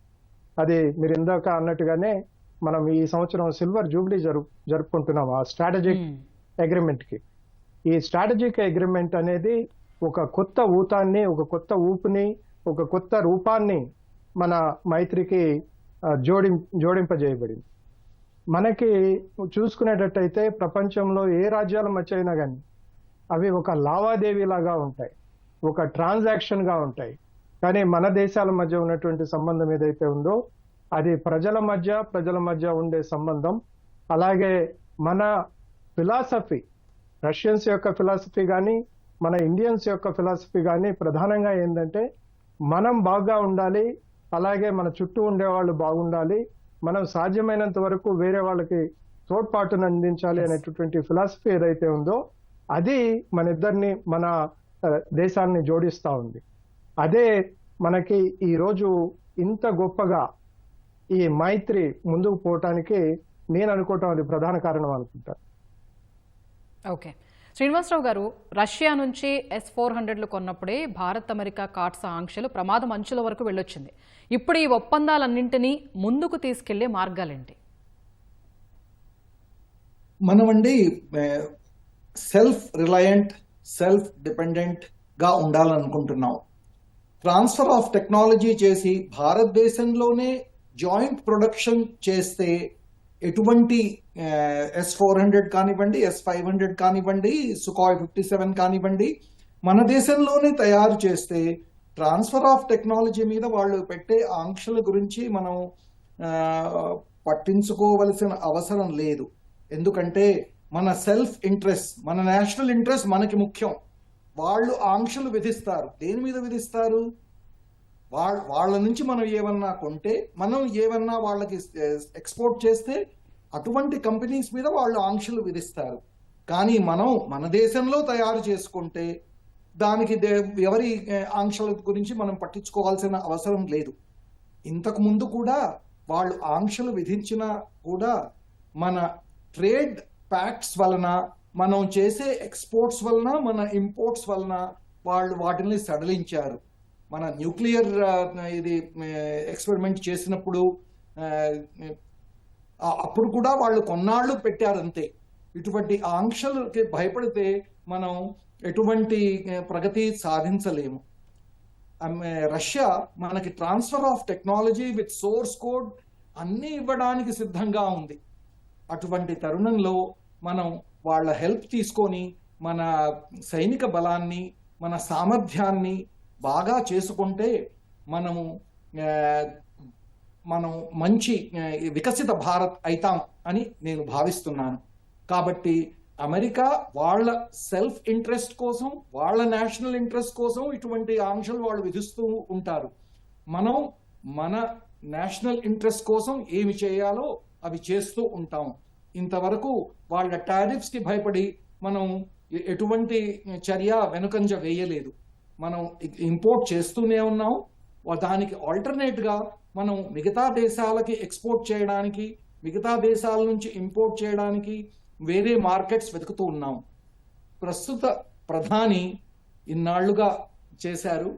అది మీరు ఇందాక అన్నట్టుగానే మనం ఈ సంవత్సరం సిల్వర్ జూబ్లీ జరుపుకుంటున్నాం ఆ స్ట్రాటజిక్ అగ్రిమెంట్ కి. ఈ స్ట్రాటజిక్ అగ్రిమెంట్ అనేది ఒక కొత్త ఊతాన్ని, ఒక కొత్త ఊపుని, ఒక కొత్త రూపాన్ని మన మైత్రికి జోడింపజేయబడింది. మనకి చూసుకునేటట్టయితే ప్రపంచంలో ఏ రాజ్యాల మధ్య అయినా కానీ అవి ఒక లావాదేవీ లాగా ఉంటాయి, ఒక ట్రాన్సాక్షన్ గా ఉంటాయి. కానీ మన దేశాల మధ్య ఉన్నటువంటి సంబంధం ఏదైతే ఉందో అది ప్రజల మధ్య ఉండే సంబంధం. అలాగే మన ఫిలాసఫీ, రష్యన్స్ యొక్క ఫిలాసఫీ కానీ, మన ఇండియన్స్ యొక్క ఫిలాసఫీ కానీ ప్రధానంగా ఏంటంటే మనం బాగా ఉండాలి, అలాగే మన చుట్టూ ఉండేవాళ్ళు బాగుండాలి, మనం సాధ్యమైనంత వరకు వేరే వాళ్ళకి తోడ్పాటును అందించాలి అనేటటువంటి ఫిలాసఫీ ఏదైతే ఉందో అది మన ఇద్దరిని, మన దేశాన్ని జోడిస్తూ ఉంది. అదే మనకి ఈరోజు ఇంత గొప్పగా ఈ మైత్రి ముందుకు పోవటానికి నేను అనుకోవటం అది ప్రధాన కారణం అనుకుంటా.
ఓకే, శ్రీనివాసరావు గారు, రష్యా నుంచి S-400లు కొన్నప్పుడే భారత్ అమెరికా కాట్సా ఆంక్షలు ప్రమాదం అంచుల వరకు వెళ్ళొచ్చింది. ఇప్పుడు ఈ ఒప్పందాలన్నింటినీ ముందుకు తీసుకెళ్లే మార్గాలేంటి?
మనమండి సెల్ఫ్ రిలయంట్, సెల్ఫ్ డిపెండెంట్ గా ఉండాలనుకుంటున్నాం. ట్రాన్స్ఫర్ ఆఫ్ టెక్నాలజీ చేసి భారతదేశంలోనే జాయింట్ ప్రొడక్షన్ చేస్తే ఎటువంటి S-400 కానివ్వండి, S-500 కానివ్వండి, సుఖాయ్ 57 కానివ్వండి, మన దేశంలోనే తయారు చేస్తే ట్రాన్స్ఫర్ ఆఫ్ టెక్నాలజీ మీద వాళ్ళు పెట్టే ఆంక్షల గురించి మనం పట్టించుకోవలసిన అవసరం లేదు. ఎందుకంటే మన సెల్ఫ్ ఇంట్రెస్ట్, మన నేషనల్ ఇంట్రెస్ట్ మనకి ముఖ్యం. వాళ్ళు ఆంక్షలు విధిస్తారు. దేని మీద విధిస్తారు? వాళ్ళ నుంచి మనం ఏమన్నా కొంటే, మనం ఏమన్నా వాళ్ళకి ఎక్స్పోర్ట్ చేస్తే అటువంటి కంపెనీస్ మీద వాళ్ళు ఆంక్షలు విధిస్తారు. కానీ మనం మన దేశంలో తయారు చేసుకుంటే దానికి ఎవరి ఆంక్షల గురించి మనం పట్టించుకోవాల్సిన అవసరం లేదు. ఇంతకు ముందు కూడా వాళ్ళు ఆంక్షలు విధించినా కూడా మన ట్రేడ్ ప్యాక్ట్స్ వలన, మనం చేసే ఎక్స్పోర్ట్స్ వలన, మన ఇంపోర్ట్స్ వలన వాళ్ళు వాటిని సడలించారు. మన న్యూక్లియర్ ఇది ఎక్స్పెరిమెంట్ చేసినప్పుడు అప్పుడు కూడా వాళ్ళు కొన్నాళ్ళు పెట్టారు అంతే. ఇటువంటి ఆంక్షలకి భయపడితే మనం ఎటువంటి ప్రగతి సాధించలేము. రష్యా మనకి transfer of technology with source code అన్నీ ఇవ్వడానికి సిద్ధంగా ఉంది. అటువంటి తరుణంలో మనం వాళ్ళ హెల్ప్ తీసుకొని మన సైనిక బలాన్ని, మన సామర్థ్యాన్ని బాగా చేసుకుంటే మనం మంచి వికసిత భారత్ అవుతాం అని నేను భావిస్తున్నాను. కాబట్టి అమెరికా వాళ్ళ సెల్ఫ్ ఇంట్రెస్ట్ కోసం, వాళ్ళ నేషనల్ ఇంట్రెస్ట్ కోసం ఇటువంటి ఆంక్షలు వాళ్ళు విధిస్తూ ఉంటారు. మనం మన నేషనల్ ఇంట్రెస్ట్ కోసం ఏమి చేయాలో అవి చేస్తూ ఉంటాం. ఇంతవరకు వాళ్ళ టారిఫ్స్ కి భయపడి మనం ఎటువంటి చర్య వెనుకంజ వేయలేదు. మనం ఇంపోర్ట్ చేస్తూనే ఉన్నాం. దానికి ఆల్టర్నేట్ గా మనం మిగతా దేశాలకి ఎక్స్పోర్ట్ చేయడానికి, మిగతా దేశాల నుంచి ఇంపోర్ట్ చేయడానికి వేరే మార్కెట్స్ వెతుకుతూ ఉన్నాం. ప్రస్తుత ప్రధాని ఇన్నాళ్లుగా చేశారు.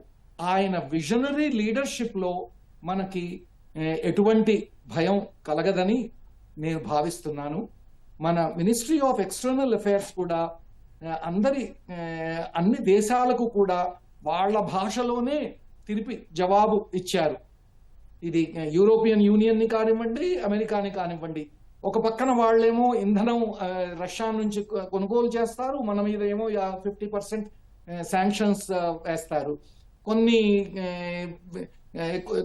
ఆయన విజనరీ లీడర్షిప్ లో మనకి ఎటువంటి భయం కలగదని నేను భావిస్తున్నాను. మన మినిస్ట్రీ ఆఫ్ ఎక్స్టర్నల్ అఫైర్స్ కూడా అన్ని దేశాలకు కూడా వాళ్ళ భాషలోనే తిరిపి జవాబు ఇచ్చారు. ఇది యూరోపియన్ యూనియన్ ని కానివ్వండి, అమెరికాని కానివ్వండి. ఒక పక్కన వాళ్ళేమో ఇంధనం రష్యా నుంచి కొనుగోలు చేస్తారు, మన మీద ఏమో 50% శాంక్షన్స్ వేస్తారు.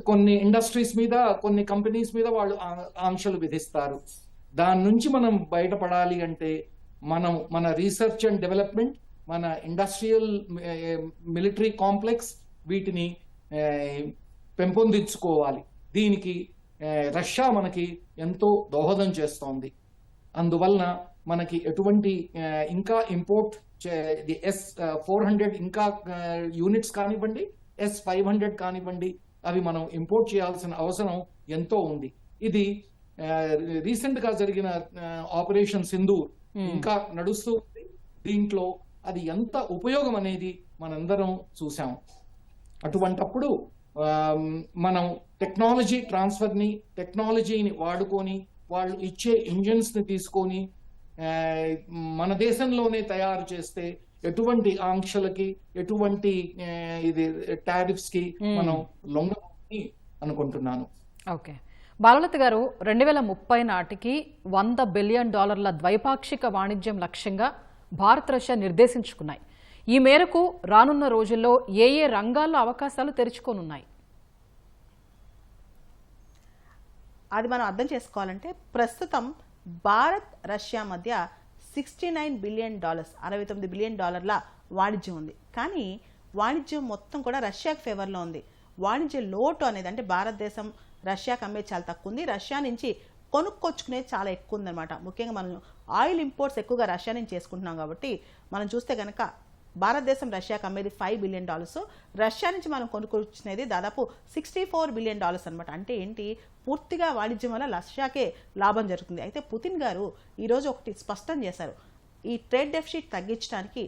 కొన్ని ఇండస్ట్రీస్ మీద, కొన్ని కంపెనీస్ మీద వాళ్ళు ఆంక్షలు విధిస్తారు. దాని నుంచి మనం బయటపడాలి అంటే మన రీసెర్చ్ అండ్ డెవలప్మెంట్, మన ఇండస్ట్రియల్ మిలిటరీ కాంప్లెక్స్ వీటిని పెంపొందించుకోవాలి. దీనికి రష్యా మనకి ఎంతో దోహదం చేస్తోంది. అందువలన మనకి ఎటువంటి ఇంకా ఇంపోర్ట్ S-400 ఇంకా యూనిట్స్ కానివ్వండి, S-500 కానివ్వండి, అవి మనం ఇంపోర్ట్ చేయాల్సిన అవసరం ఎంతో ఉంది. ఇది రీసెంట్ గా జరిగిన ఆపరేషన్ సింధూర్ ఇంకా నడుస్తూ ఉంది. దీంట్లో అది ఎంత ఉపయోగం అనేది మనందరం చూసాం. అటువంటప్పుడు మనం టెక్నాలజీ ట్రాన్స్ఫర్ ని, టెక్నాలజీని వాడుకొని వాళ్ళు ఇచ్చే ఇంజిన్స్ ని తీసుకొని మన దేశంలోనే తయారు చేస్తే ఎటువంటి ఆంక్షలకి, ఎటువంటి ఇది టారిఫ్స్ కి మనం లొంగని అనుకుంటున్నాను.
ఓకే, బాలలత గారు, 2030 నాటికి $100 బిలియన్ ద్వైపాక్షిక వాణిజ్యం లక్ష్యంగా భారత్, రష్యా నిర్దేశించుకున్నాయి. ఈ మేరకు రానున్న రోజుల్లో ఏ రంగాల్లో అవకాశాలు తెరుచుకోనున్నాయి?
అది మనం అర్థం చేసుకోవాలంటే ప్రస్తుతం భారత్, రష్యా మధ్య $69 బిలియన్, $69 బిలియన్ వాణిజ్యం ఉంది. కానీ వాణిజ్యం మొత్తం కూడా రష్యాకి ఫేవర్లో ఉంది. వాణిజ్య లోటు అనేది, అంటే భారతదేశం రష్యాకి అమ్మేది చాలా తక్కువ ఉంది, రష్యా నుంచి కొనుక్కొచ్చుకునేది చాలా ఎక్కువ ఉందన్నమాట. ముఖ్యంగా మనం ఆయిల్ ఇంపోర్ట్స్ ఎక్కువగా రష్యా నుంచి చేసుకుంటున్నాం కాబట్టి మనం చూస్తే కనుక భారతదేశం రష్యాకి అమ్మేది $5 బిలియన్, రష్యా నుంచి మనం కొనుక్కొచ్చినది దాదాపు $64 బిలియన్ అనమాట. అంటే ఏంటి, పూర్తిగా వాణిజ్యం వల్ల రష్యాకే లాభం జరుగుతుంది. అయితే పుతిన్ గారు ఈరోజు ఒకటి స్పష్టం చేశారు, ఈ ట్రేడ్ డెఫిసిట్ తగ్గించడానికి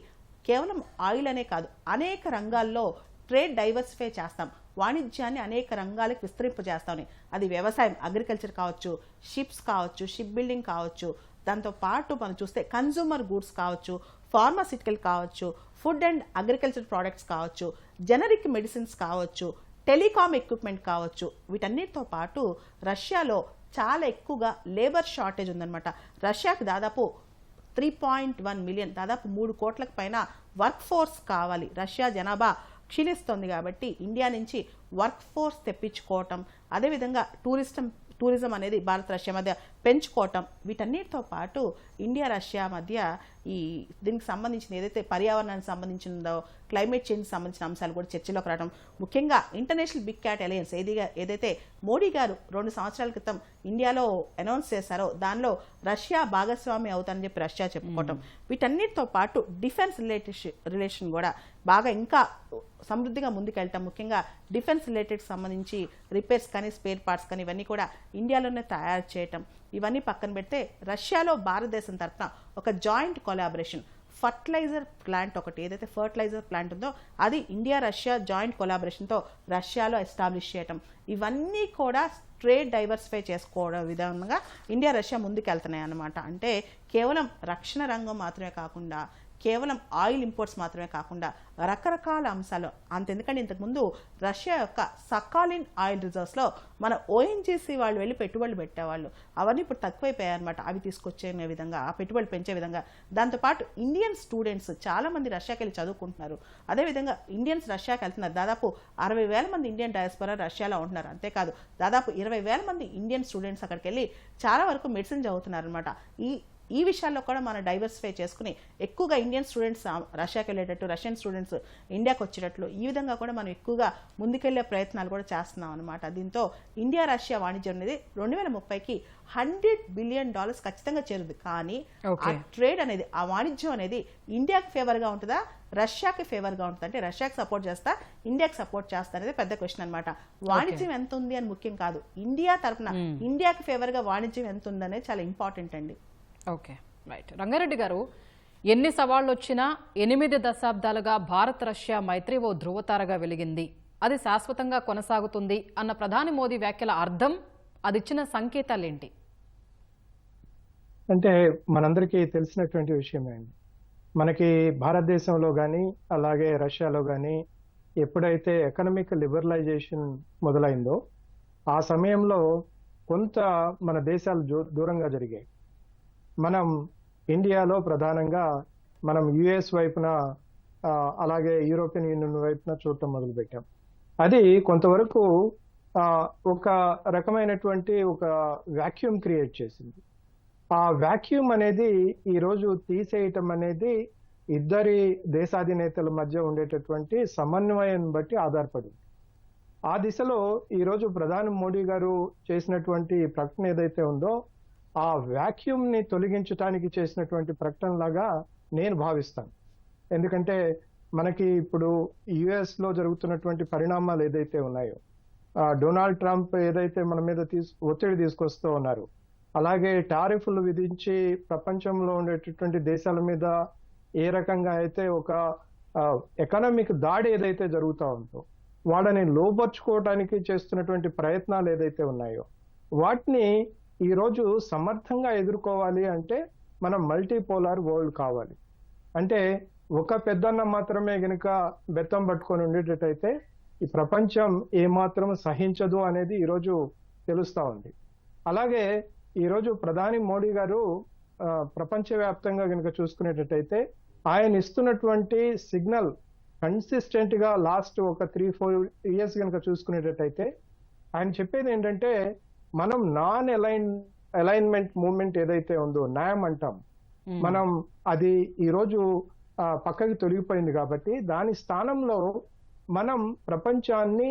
కేవలం ఆయిల్ అనే కాదు, అనేక రంగాల్లో ట్రేడ్ డైవర్సిఫై చేస్తాం, వాణిజ్యాన్ని అనేక రంగాలకు విస్తరింపజేస్తామని. అది వ్యవసాయం, అగ్రికల్చర్ కావచ్చు, షిప్స్ కావచ్చు, షిప్ బిల్డింగ్ కావచ్చు, దాంతో పాటు మనం చూస్తే కన్జ్యూమర్ గూడ్స్ కావచ్చు, ఫార్మాసిటికల్ కావచ్చు, ఫుడ్ అండ్ అగ్రికల్చర్ ప్రోడక్ట్స్ కావచ్చు, జనరిక్ మెడిసిన్స్ కావచ్చు, టెలికాం ఎక్విప్మెంట్ కావచ్చు. వీటన్నిటితో పాటు రష్యాలో చాలా ఎక్కువగా లేబర్ షార్టేజ్ ఉందన్నమాట. రష్యాకి దాదాపు 3.1 మిలియన్, దాదాపు 3 కోట్లకు పైన వర్క్ ఫోర్స్ కావాలి. రష్యా జనాభా క్షీణిస్తోంది కాబట్టి ఇండియా నుంచి వర్క్ ఫోర్స్ తెప్పించుకోవటం, అదేవిధంగా టూరిజం అనేది భారత్ రష్యా మధ్య పెంచుకోవటం, వీటన్నిటితో పాటు ఇండియా రష్యా మధ్య ఈ దీనికి సంబంధించిన ఏదైతే పర్యావరణానికి సంబంధించిందో, క్లైమేట్ చేంజ్కి సంబంధించిన అంశాలు కూడా చర్చలోకి రావడం, ముఖ్యంగా ఇంటర్నేషనల్ బిగ్ క్యాట్ అలయన్స్ ఏదైతే మోడీ గారు 2 సంవత్సరాల క్రితం ఇండియాలో అనౌన్స్ చేశారో దానిలో రష్యా భాగస్వామి అవుతారని చెప్పి రష్యా చెప్పుకోవటం, వీటన్నిటితో పాటు డిఫెన్స్ రిలేషన్ కూడా బాగా ఇంకా సమృద్ధిగా ముందుకెళ్ళటం, ముఖ్యంగా డిఫెన్స్ రిలేటెడ్ సంబంధించి రిపేర్స్ కానీ స్పేర్ పార్ట్స్ కానీ ఇవన్నీ కూడా ఇండియాలోనే తయారు చేయటం, ఇవన్నీ పక్కన పెడితే రష్యాలో భారతదేశం తరఫున ఒక జాయింట్ కొలాబరేషన్ ఫర్టిలైజర్ ప్లాంట్ ఒకటి, ఏదైతే ఫర్టిలైజర్ ప్లాంట్ ఉందో అది ఇండియా రష్యా జాయింట్ కొలాబరేషన్తో రష్యాలో ఎస్టాబ్లిష్ చేయటం, ఇవన్నీ కూడా ట్రేడ్ డైవర్సిఫై చేసుకోవడం విధంగా ఇండియా రష్యా ముందుకెళ్తున్నాయి అన్నమాట. అంటే కేవలం రక్షణ రంగం మాత్రమే కాకుండా, కేవలం ఆయిల్ ఇంపోర్ట్స్ మాత్రమే కాకుండా రకరకాల అంశాలు అంతెందుకంటే ఇంతకుముందు రష్యా యొక్క సకాలిన్ ఆయిల్ రిజర్వ్స్లో మన ఓఎన్జీసీ వాళ్ళు వెళ్ళి పెట్టుబడులు పెట్టేవాళ్ళు, అవన్నీ ఇప్పుడు తక్కువైపోయాయి అనమాట. అవి తీసుకొచ్చే విధంగా, ఆ పెట్టుబడులు పెంచే విధంగా, దాంతోపాటు ఇండియన్ స్టూడెంట్స్ చాలామంది రష్యాకి వెళ్ళి చదువుకుంటున్నారు. అదేవిధంగా ఇండియన్స్ రష్యాకి వెళ్తున్నారు. దాదాపు 60,000 మంది ఇండియన్ డయాస్పోరా రష్యాలో ఉంటున్నారు. అంతేకాదు దాదాపు 20,000 మంది ఇండియన్ స్టూడెంట్స్ అక్కడికి వెళ్ళి చాలా వరకు మెడిసిన్ చదువుతున్నారు అనమాట. ఈ విషయాల్లో కూడా మనం డైవర్సిఫై చేసుకుని ఎక్కువగా ఇండియన్ స్టూడెంట్స్ రష్యాకి వెళ్ళేటట్టు, రష్యన్ స్టూడెంట్స్ ఇండియాకి వచ్చేటట్లు ఈ విధంగా కూడా మనం ఎక్కువగా ముందుకెళ్లే ప్రయత్నాలు కూడా చేస్తున్నాం అనమాట. దీంతో ఇండియా రష్యా వాణిజ్యం అనేది 2030కి $100 బిలియన్ ఖచ్చితంగా చేరుతుంది. కానీ ఆ ట్రేడ్ అనేది, ఆ వాణిజ్యం అనేది ఇండియాకి ఫేవర్గా ఉంటుందా, రష్యాకి ఫేవర్గా ఉంటుంది? అంటే రష్యాకి సపోర్ట్ చేస్తా, ఇండియాకి సపోర్ట్ చేస్తా అనేది పెద్ద క్వశ్చన్ అనమాట. వాణిజ్యం ఎంత ఉంది అని ముఖ్యం కాదు, ఇండియా తరఫున ఇండియాకి ఫేవర్గా వాణిజ్యం ఎంత ఉందనేది చాలా ఇంపార్టెంట్ అండి.
Okay, right. రంగారెడ్డి గారు, ఎన్ని సవాళ్లు వచ్చినా 8 దశాబ్దాలుగా భారత్ రష్యా మైత్రి ఓ ధృవతారగా వెలిగింది, అది శాశ్వతంగా కొనసాగుతుంది అన్న ప్రధాని మోదీ వ్యాఖ్యల అర్థం, అదిచ్చిన సంకేతాలేంటి?
అంటే మనందరికీ తెలిసినటువంటి విషయమే అండి. మనకి భారతదేశంలో కానీ అలాగే రష్యాలో కానీ ఎప్పుడైతే ఎకనామిక్ లిబరలైజేషన్ మొదలైందో ఆ సమయంలో కొంత మన దేశాలు దూరంగా జరిగాయి. మనం ఇండియాలో ప్రధానంగా మనం యుఎస్ వైపున అలాగే యూరోపియన్ యూనియన్ వైపున చూడటం మొదలుపెట్టాం. అది కొంతవరకు ఒక రకమైనటువంటి ఒక వాక్యూమ్ క్రియేట్ చేసింది. ఆ వాక్యూమ్ అనేది ఈరోజు తీసేయటం అనేది ఇద్దరి దేశాధినేతల మధ్య ఉండేటటువంటి సమన్వయం బట్టి ఆధారపడింది. ఆ దిశలో ఈరోజు ప్రధాని మోడీ గారు చేసినటువంటి ప్రకటన ఏదైతే ఉందో ఆ వాక్యూమ్ ని తొలగించడానికి చేసినటువంటి ప్రకటనలాగా నేను భావిస్తాను. ఎందుకంటే మనకి ఇప్పుడు యుఎస్ లో జరుగుతున్నటువంటి పరిణామాలు ఏదైతే ఉన్నాయో, డొనాల్డ్ ట్రంప్ ఏదైతే మన మీద ఒత్తిడి తీసుకొస్తూ ఉన్నారు, అలాగే టారిఫ్లు విధించి ప్రపంచంలో ఉండేటటువంటి దేశాల మీద ఏ రకంగా అయితే ఒక ఎకనామిక్ దాడి ఏదైతే జరుగుతూ ఉందో వాళ్ళని లోపర్చుకోవడానికి చేస్తున్నటువంటి ప్రయత్నాలు ఏదైతే ఉన్నాయో వాటిని ఈరోజు సమర్థంగా ఎదుర్కోవాలి అంటే మనం మల్టీపోలార్ వరల్డ్ కావాలి. అంటే ఒక పెద్దన్న మాత్రమే గనుక బెత్తం పట్టుకొని ఉండేటట్టయితే ఈ ప్రపంచం ఏమాత్రం సహించదు అనేది ఈరోజు తెలుస్తా ఉంది. అలాగే ఈరోజు ప్రధాని మోడీ గారు ప్రపంచవ్యాప్తంగా గనుక చూసుకునేటట్టయితే ఆయన ఇస్తున్నటువంటి సిగ్నల్ కన్సిస్టెంట్ గా లాస్ట్ ఒక 3-4 ఇయర్స్ కనుక చూసుకునేటట్టయితే ఆయన చెప్పేది ఏంటంటే మనం నాన్ అలైన్మెంట్ మూవ్మెంట్ ఏదైతే ఉందో, న్యాయం అంటాం, మనం అది ఈరోజు పక్కకి తొలగిపోయింది. కాబట్టి దాని స్థానంలో మనం ప్రపంచాన్ని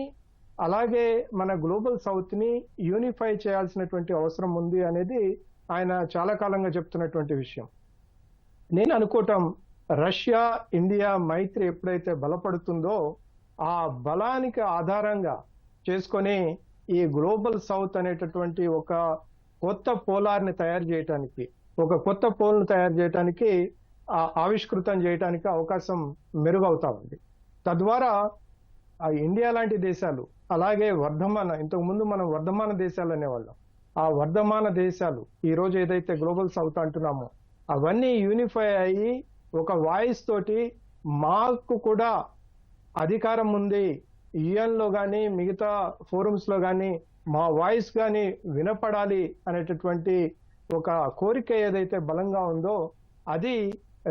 అలాగే మన గ్లోబల్ సౌత్ ని యూనిఫై చేయాల్సినటువంటి అవసరం ఉంది అనేది ఆయన చాలా కాలంగా చెప్తున్నటువంటి విషయం. నేను అనుకోవటం రష్యా ఇండియా మైత్రి ఎప్పుడైతే బలపడుతుందో ఆ బలానికి ఆధారంగా చేసుకొని ఈ గ్లోబల్ సౌత్ అనేటటువంటి ఒక కొత్త పోలార్ని తయారు చేయడానికి, ఒక కొత్త పోల్ను తయారు చేయడానికి, ఆవిష్కృతం చేయడానికి అవకాశం మెరుగవుతా ఉంది. తద్వారా ఆ ఇండియా లాంటి దేశాలు, అలాగే ఇంతకుముందు మనం వర్ధమాన దేశాలు అనేవాళ్ళం, ఆ వర్ధమాన దేశాలు ఈ రోజు ఏదైతే గ్లోబల్ సౌత్ అంటున్నామో అవన్నీ యూనిఫై అయ్యి ఒక వాయిస్ తోటి మాకు కూడా అధికారం ఉంది, యుఎన్ లో కానీ మిగతా ఫోరమ్స్ లో కానీ మా వాయిస్ కానీ వినపడాలి అనేటటువంటి ఒక కోరిక ఏదైతే బలంగా ఉందో అది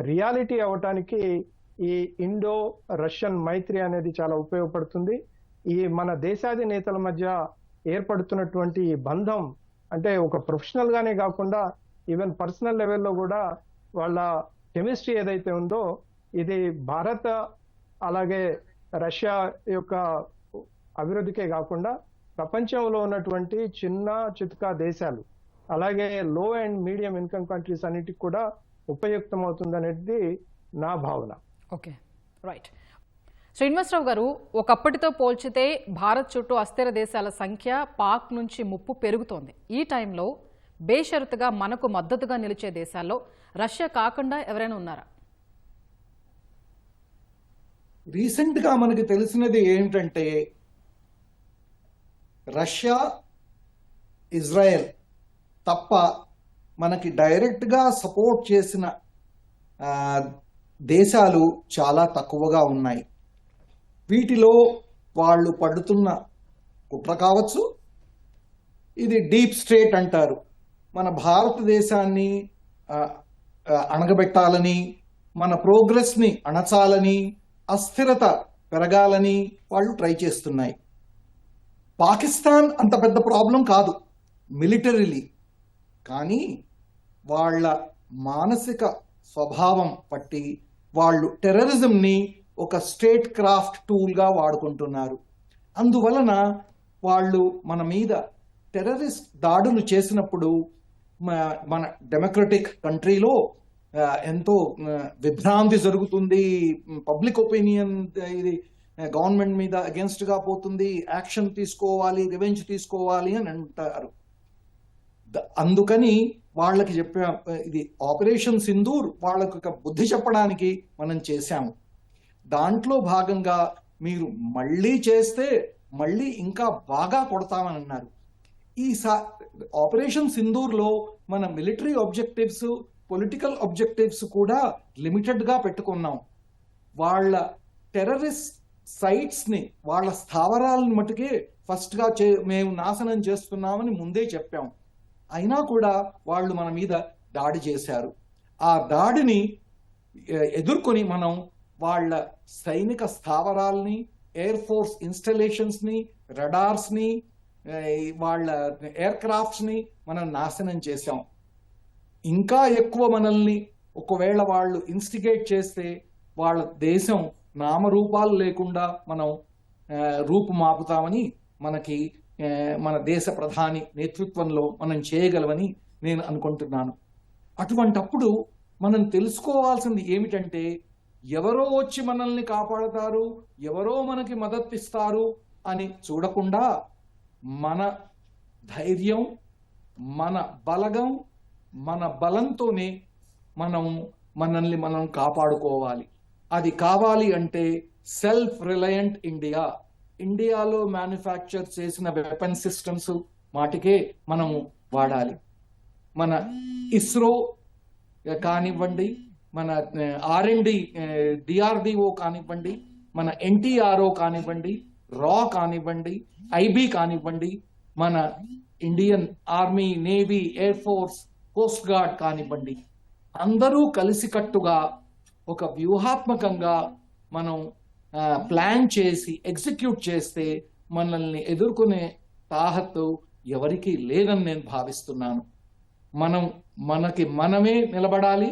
రియాలిటీ అవటానికి ఈ ఇండో రష్యన్ మైత్రి అనేది చాలా ఉపయోగపడుతుంది. ఈ మన దేశాధినేతల మధ్య ఏర్పడుతున్నటువంటి ఈ బంధం అంటే ఒక ప్రొఫెషనల్ గానే కాకుండా ఈవెన్ పర్సనల్ లెవెల్లో కూడా వాళ్ళ కెమిస్ట్రీ ఏదైతే ఉందో ఇది భారత అలాగే రష్యా యొక్క అభివృద్ధికే కాకుండా ప్రపంచంలో ఉన్నటువంటి చిన్న చితకా దేశాలు అలాగే లో అండ్ మీడియం ఇన్కమ్ కంట్రీస్ అన్నిటికి కూడా ఉపయుక్తం అవుతుంది అనేది నా భావన.
Okay, right. శ్రీనివాసరావు గారు, ఒకప్పటితో పోల్చితే భారత్ చుట్టూ అస్థిర దేశాల సంఖ్య పాక్ నుంచి ముప్పు పెరుగుతోంది. ఈ టైంలో బేషరతుగా మనకు మద్దతుగా నిలిచే దేశాల్లో రష్యా కాకుండా ఎవరైనా ఉన్నారా?
రీసెంట్ గా మనకి తెలిసినది ఏమిటంటే రష్యా, ఇజ్రాయెల్ తప్ప మనకి డైరెక్ట్ గా సపోర్ట్ చేసిన దేశాలు చాలా తక్కువగా ఉన్నాయి. వీటిలో వాళ్ళు పడుతున్న కుట్ర కావచ్చు, ఇది డీప్ స్టేట్ అంటారు, మన భారతదేశాన్ని అణగబెట్టాలని, మన ప్రోగ్రెస్ని అణచాలని, అస్థిరత పెరగాలని వాళ్ళు ట్రై చేస్తున్నాయి. పాకిస్తాన్ అంత పెద్ద ప్రాబ్లం కాదు మిలిటరీలీ, కానీ వాళ్ళ మానసిక స్వభావం బట్టి వాళ్ళు టెర్రరిజంని ఒక స్టేట్ క్రాఫ్ట్ టూల్గా వాడుకుంటున్నారు. అందువలన వాళ్ళు మన మీద టెర్రరిస్ట్ దాడులు చేసినప్పుడు మన డెమోక్రటిక్ కంట్రీలో ఎంతో విభ్రాంతి జరుగుతుంది, పబ్లిక్ ఒపీనియన్ ఇది గవర్నమెంట్ మీద అగేన్స్ట్ గా పోతుంది, యాక్షన్ తీసుకోవాలి, రివెంజ్ తీసుకోవాలి అని అంటారు. అందుకని వాళ్ళకి ఇది ఆపరేషన్ సింధూర్ వాళ్ళకు ఒక బుద్ధి చెప్పడానికి మనం చేశాము. దాంట్లో భాగంగా మీరు మళ్ళీ చేస్తే మళ్ళీ ఇంకా బాగా కొడతామని అన్నారు. ఈ ఆపరేషన్ సింధూర్లో మన మిలిటరీ ఆబ్జెక్టివ్స్, పొలిటికల్ ఆబ్జెక్టివ్స్ కూడా లిమిటెడ్ గా పెట్టుకున్నాం. వాళ్ళ టెర్రరిస్ట్ సైట్స్ ని, వాళ్ళ స్థావరాలను మటుకే ఫస్ట్ గా మేము నాశనం చేస్తున్నామని ముందే చెప్పాం. అయినా కూడా వాళ్ళు మన మీద దాడి చేశారు. ఆ దాడిని ఎదుర్కొని మనం వాళ్ళ సైనిక స్థావరాల్ని, ఎయిర్ ఫోర్స్ ఇన్స్టలేషన్స్ ని, రడార్స్ ని, వాళ్ళ ఎయిర్ క్రాఫ్ట్స్ ని మనం నాశనం చేశాం. ఇంకా ఎక్కువ మనల్ని ఒకవేళ వాళ్ళు ఇన్స్టిగేట్ చేస్తే వాళ్ళ దేశం నామరూపాలు లేకుండా మనం రూపుమాపుతామని మన దేశ ప్రధాని నేతృత్వంలో మనం చేయగలవని నేను అనుకుంటున్నాను. అటువంటప్పుడు మనం తెలుసుకోవాల్సింది ఏమిటంటే ఎవరో వచ్చి మనల్ని కాపాడతారు, ఎవరో మనకి మద్దతు ఇస్తారు అని చూడకుండా మన ధైర్యం, మన బలగం, మన బలంతోనే మనల్ని మనం కాపాడుకోవాలి. అది కావాలి అంటే సెల్ఫ్ రిలయంట్ ఇండియాలో మ్యానుఫ్యాక్చర్ చేసిన వెపన్ సిస్టమ్స్ వాటికే మనము వాడాలి. మన ఇస్రో కానివ్వండి, మన R&D DRDO కానివ్వండి, మన NTRO కానివ్వండి, రా కానివ్వండి, IB కానివ్వండి, మన Indian army, navy, air force, coast guard కానివ్వండి, అందరూ కలిసికట్టుగా ఒక వ్యూహాత్మకంగా మనం ప్లాన్ చేసి ఎగ్జిక్యూట్ చేస్తే మనల్ని ఎదుర్కొనే తాహత్తు ఎవరికీ లేదని నేను భావిస్తున్నాను. మనకి మనమే నిలబడాలి,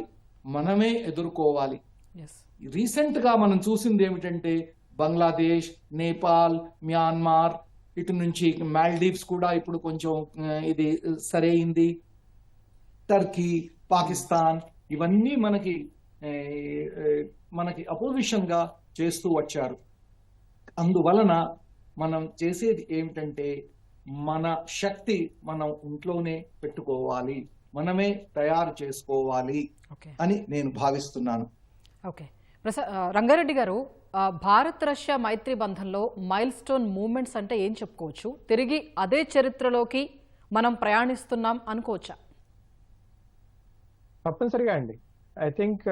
మనమే ఎదుర్కోవాలి. రీసెంట్ గా మనం చూసింది ఏమిటంటే బంగ్లాదేశ్, నేపాల్, మ్యాన్మార్, ఇటు నుంచి మాల్దీవ్స్ కూడా ఇప్పుడు కొంచెం ఇది సరైంది, టర్కీ, పాకిస్తాన్, ఇవన్నీ మనకి మనకి అపోజిషన్ గా చేస్తూ వచ్చారు. అందువలన మనం చేసేది ఏమిటంటే మన శక్తి మనం ఇంట్లోనే పెట్టుకోవాలి, మనమే తయారు చేసుకోవాలి అని నేను భావిస్తున్నాను.
ఓకే రంగారెడ్డి గారు, భారత్ రష్యా మైత్రి బంధంలో మైల్ స్టోన్ మూమెంట్స్ అంటే ఏం చెప్పుకోవచ్చు? తిరిగి అదే చరిత్రలోకి మనం ప్రయాణిస్తున్నాం అనుకోవచ్చా?
తప్పనిసరిగా అండి. ఐ థింక్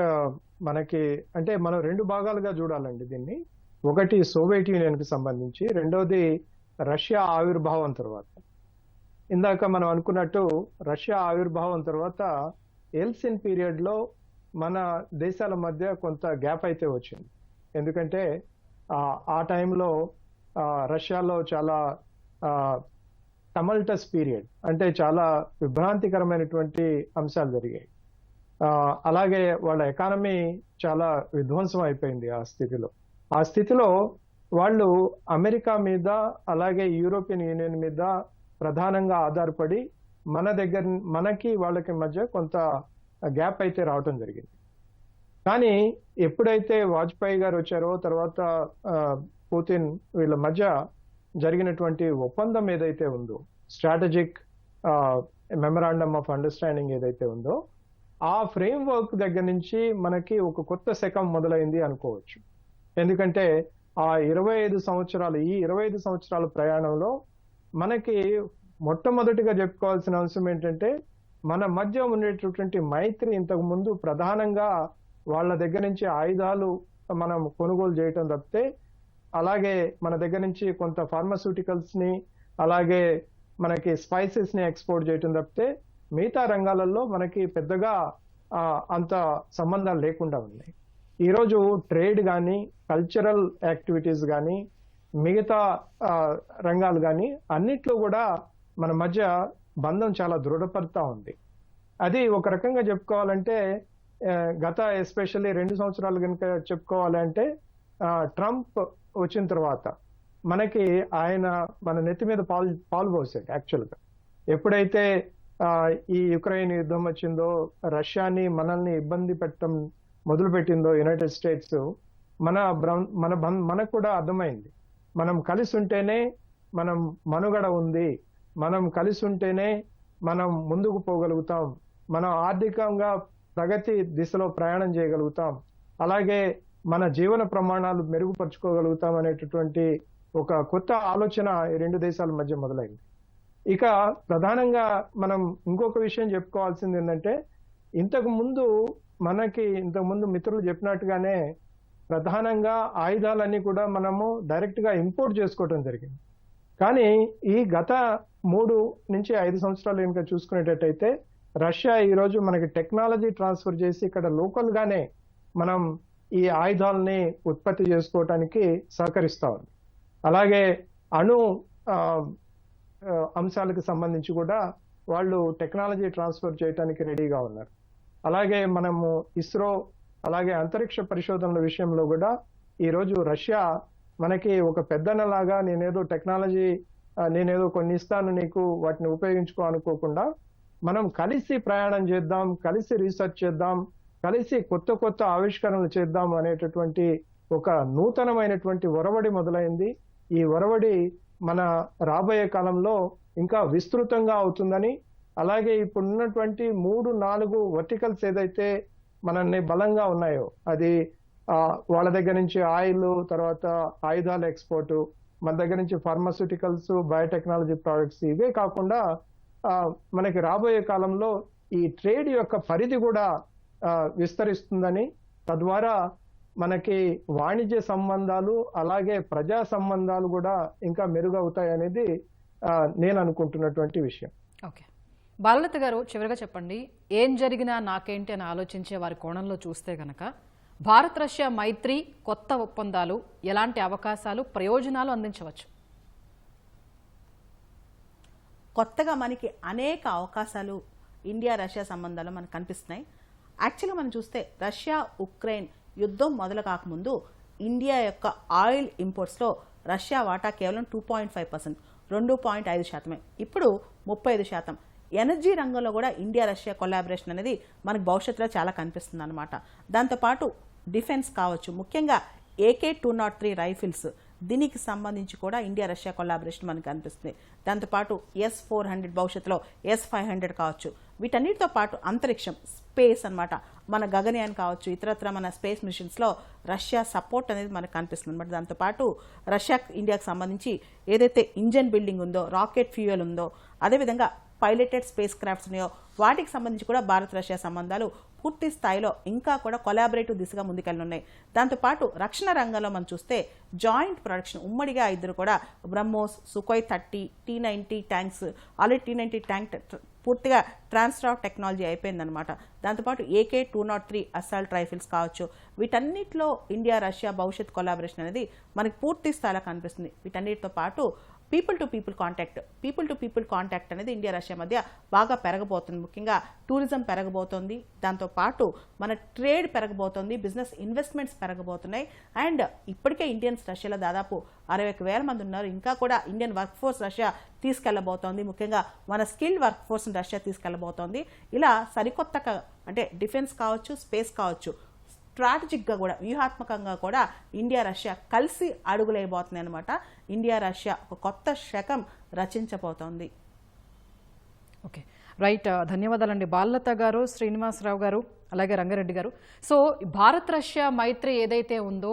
మనకి అంటే మనం రెండు భాగాలుగా చూడాలండి దీన్ని. ఒకటి సోవియట్ యూనియన్కి సంబంధించి, రెండోది రష్యా ఆవిర్భావం తర్వాత. ఇందాక మనం అనుకున్నట్టు రష్యా ఆవిర్భావం తర్వాత ఎల్సిన్ పీరియడ్లో మన దేశాల మధ్య కొంత గ్యాప్ అయితే వచ్చింది. ఎందుకంటే ఆ టైంలో రష్యాలో చాలా టమల్టస్ పీరియడ్, అంటే చాలా విభ్రాంతికరమైనటువంటి అంశాలు జరిగాయి. అలాగే వాళ్ళ ఎకానమీ చాలా విధ్వంసం అయిపోయింది. ఆ స్థితిలో వాళ్ళు అమెరికా మీద అలాగే యూరోపియన్ యూనియన్ మీద ప్రధానంగా ఆధారపడి మనకి వాళ్ళకి మధ్య కొంత గ్యాప్ అయితే రావటం జరిగింది. కానీ ఎప్పుడైతే వాజ్పేయి గారు వచ్చారో, తర్వాత పుతిన్, వీళ్ళ మధ్య జరిగినటువంటి ఒప్పందం ఏదైతే ఉందో, స్ట్రాటజిక్ మెమరాండమ్ ఆఫ్ అండర్స్టాండింగ్ ఏదైతే ఉందో, ఆ ఫ్రేమ్ వర్క్ దగ్గర నుంచి మనకి ఒక కొత్త శకం మొదలైంది అనుకోవచ్చు. ఎందుకంటే ఈ 25 సంవత్సరాల ప్రయాణంలో మనకి మొట్టమొదటిగా చెప్పుకోవాల్సిన అంశం ఏంటంటే, మన మధ్య ఉండేటటువంటి మైత్రి ఇంతకు ముందు ప్రధానంగా వాళ్ళ దగ్గర నుంచి ఆయుధాలు మనం కొనుగోలు చేయటం తప్పితే, అలాగే మన దగ్గర నుంచి కొంత ఫార్మాస్యూటికల్స్ ని, అలాగే మనకి స్పైసెస్ ని ఎక్స్పోర్ట్ చేయటం తప్పితే మిగతా రంగాలలో మనకి పెద్దగా అంత సంబంధాలు లేకుండా ఉన్నాయి. ఈరోజు ట్రేడ్ కానీ, కల్చరల్ యాక్టివిటీస్ కానీ, మిగతా రంగాలు కానీ అన్నిట్లో కూడా మన మధ్య బంధం చాలా దృఢపడతా ఉంది. అది ఒక రకంగా చెప్పుకోవాలంటే గత ఎస్పెషల్లీ 2 సంవత్సరాలు కనుక చెప్పుకోవాలంటే, ట్రంప్ వచ్చిన తర్వాత మనకి ఆయన మన నెత్తి మీద పాలు పోసాడు. యాక్చువల్గా ఎప్పుడైతే ఈ యుక్రెయిన్ యుద్ధం వచ్చిందో, రష్యాని మనల్ని ఇబ్బంది పెట్టడం మొదలుపెట్టిందో యునైటెడ్ స్టేట్స్, మనకు కూడా అర్థమైంది, మనం కలిసి ఉంటేనే మనం మనుగడ ఉంది, మనం కలిసి ఉంటేనే మనం ముందుకు పోగలుగుతాం, మనం ఆర్థికంగా ప్రగతి దిశలో ప్రయాణం చేయగలుగుతాం, అలాగే మన జీవన ప్రమాణాలు మెరుగుపరుచుకోగలుగుతాం అనేటటువంటి ఒక కొత్త ఆలోచన ఈ రెండు దేశాల మధ్య మొదలైంది. ఇక ప్రధానంగా మనం ఇంకొక విషయం చెప్పుకోవాల్సింది ఏంటంటే, ఇంతకు ముందు మిత్రులు చెప్పినట్టుగానే ప్రధానంగా ఆయుధాలన్నీ కూడా మనము డైరెక్ట్ గా ఇంపోర్ట్ చేసుకోవడం జరిగింది. కానీ ఈ గత 3 నుంచి 5 సంవత్సరాలు కనుక చూసుకునేటట్టయితే, రష్యా ఈరోజు మనకి టెక్నాలజీ ట్రాన్స్ఫర్ చేసి ఇక్కడ లోకల్ గానే మనం ఈ ఆయుధాలని ఉత్పత్తి చేసుకోవటానికి సహకరిస్తా ఉంది. అలాగే అణు అంశాలకు సంబంధించి కూడా వాళ్ళు టెక్నాలజీ ట్రాన్స్ఫర్ చేయడానికి రెడీగా ఉన్నారు. అలాగే మనము ఇస్రో, అలాగే అంతరిక్ష పరిశోధనల విషయంలో కూడా ఈరోజు రష్యా మనకి ఒక పెద్దనలాగా నేనేదో కొన్ని ఇస్తాను నీకు, వాటిని ఉపయోగించుకో అనుకోకుండా, మనం కలిసి ప్రయాణం చేద్దాం, కలిసి రీసెర్చ్ చేద్దాం, కలిసి కొత్త కొత్త ఆవిష్కరణలు చేద్దాం అనేటటువంటి ఒక నూతనమైనటువంటి ఒరవడి మొదలైంది. ఈ ఒరవడి మన రాబోయే కాలంలో ఇంకా విస్తృతంగా అవుతుందని, అలాగే ఇప్పుడున్నటువంటి 3-4 వర్టికల్స్ ఏదైతే మనల్ని బలంగా ఉన్నాయో, అది వాళ్ళ దగ్గర నుంచి ఆయిల్, తర్వాత ఆయుధాల ఎక్స్పోర్టు, మన దగ్గర నుంచి ఫార్మాస్యూటికల్స్, బయోటెక్నాలజీ ప్రోడక్ట్స్, ఇవే కాకుండా మనకి రాబోయే కాలంలో ఈ ట్రేడ్ యొక్క పరిధి కూడా విస్తరిస్తుందని, తద్వారా మనకి వాణిజ్య సంబంధాలు అలాగే ప్రజా సంబంధాలు కూడా ఇంకా మెరుగవుతాయి అనేది నేను అనుకుంటున్నటువంటి విషయం.
ఓకే బాలలత గారు, చివరిగా చెప్పండి, ఏం జరిగినా నాకేంటి అని ఆలోచించే వారి కోణంలో చూస్తే గనక భారత్ రష్యా మైత్రి, కొత్త ఒప్పందాలు ఎలాంటి అవకాశాలు, ప్రయోజనాలు అందించవచ్చు?
కొత్తగా మనకి అనేక అవకాశాలు ఇండియా రష్యా సంబంధాలు మనకు కనిపిస్తున్నాయి. యాక్చువల్గా మనం చూస్తే రష్యా ఉక్రెయిన్ యుద్ధం మొదలు కాకముందు ఇండియా యొక్క ఆయిల్ ఇంపోర్ట్స్లో రష్యా వాటా కేవలం 2.5%, 2.5%. ఇప్పుడు 35%. ఎనర్జీ రంగంలో కూడా ఇండియా రష్యా కొలాబరేషన్ అనేది మనకు భవిష్యత్తులో చాలా కనిపిస్తుంది అనమాట. దాంతోపాటు డిఫెన్స్ కావచ్చు, ముఖ్యంగా AK-203 రైఫిల్స్, దీనికి సంబంధించి కూడా ఇండియా రష్యా కొలాబరేషన్ మనకు కనిపిస్తుంది. దాంతోపాటు S-400 భవిష్యత్తులో S-500 కావచ్చు. వీటన్నిటితో పాటు అంతరిక్షం, స్పేస్ అన్నమాట, మన గగనయాన్ కావచ్చు, ఇతరత్ర మన స్పేస్ మిషన్స్లో రష్యా సపోర్ట్ అనేది మనకు కనిపిస్తుంది అనమాట. దాంతోపాటు రష్యా ఇండియాకి సంబంధించి ఏదైతే ఇంజన్ బిల్డింగ్ ఉందో, రాకెట్ ఫ్యూయల్ ఉందో, అదేవిధంగా పైలటెడ్ స్పేస్ క్రాఫ్ట్స్ ఉన్నాయో వాటికి సంబంధించి కూడా భారత్ రష్యా సంబంధాలు పూర్తి స్థాయిలో ఇంకా కూడా కొలాబరేటివ్ దిశగా ముందుకెళ్ళనున్నాయి. దాంతోపాటు రక్షణ రంగంలో మనం చూస్తే జాయింట్ ప్రొడక్షన్, ఉమ్మడిగా ఇద్దరు కూడా BrahMos, Sukhoi 30, T-90 tanks, already T-90 tank పూర్తిగా ట్రాన్స్ఫర్ ఆఫ్ టెక్నాలజీ అయిపోయిందనమాట. దాంతోపాటు AK-203 అసాల్ట్ రైఫిల్స్ కావచ్చు. వీటన్నిటిలో ఇండియా రష్యా భవిష్యత్ కొలాబరేషన్ అనేది మనకి పూర్తి స్థాయిలో కనిపిస్తుంది. వీటన్నిటితో పాటు పీపుల్ టు పీపుల్ కాంటాక్ట్ అనేది ఇండియా రష్యా మధ్య బాగా పెరగబోతుంది. ముఖ్యంగా టూరిజం పెరగబోతోంది, దాంతోపాటు మన ట్రేడ్ పెరగబోతోంది, బిజినెస్ ఇన్వెస్ట్మెంట్స్ పెరగబోతున్నాయి. అండ్ ఇప్పటికే ఇండియన్స్ రష్యాలో దాదాపు 61,000 మంది ఉన్నారు. ఇంకా కూడా ఇండియన్ వర్క్ ఫోర్స్ రష్యా తీసుకెళ్లబోతోంది, ముఖ్యంగా మన స్కిల్డ్ వర్క్ ఫోర్స్ రష్యా తీసుకెళ్లబోతోంది. ఇలా సరికొత్త అంటే డిఫెన్స్ కావచ్చు, స్పేస్ కావచ్చు, స్ట్రాటజిక్గా కూడా వ్యూహాత్మకంగా కూడా ఇండియా రష్యా కలిసి అడుగులేయబోతున్నాయి అనమాట. ఇండియా రష్యా ఒక కొత్త శకం రచించబోతోంది.
Okay, right. ధన్యవాదాలండి బాలలత గారు, శ్రీనివాసరావు గారు, అలాగే రంగారెడ్డి గారు. సో భారత్ రష్యా మైత్రి ఏదైతే ఉందో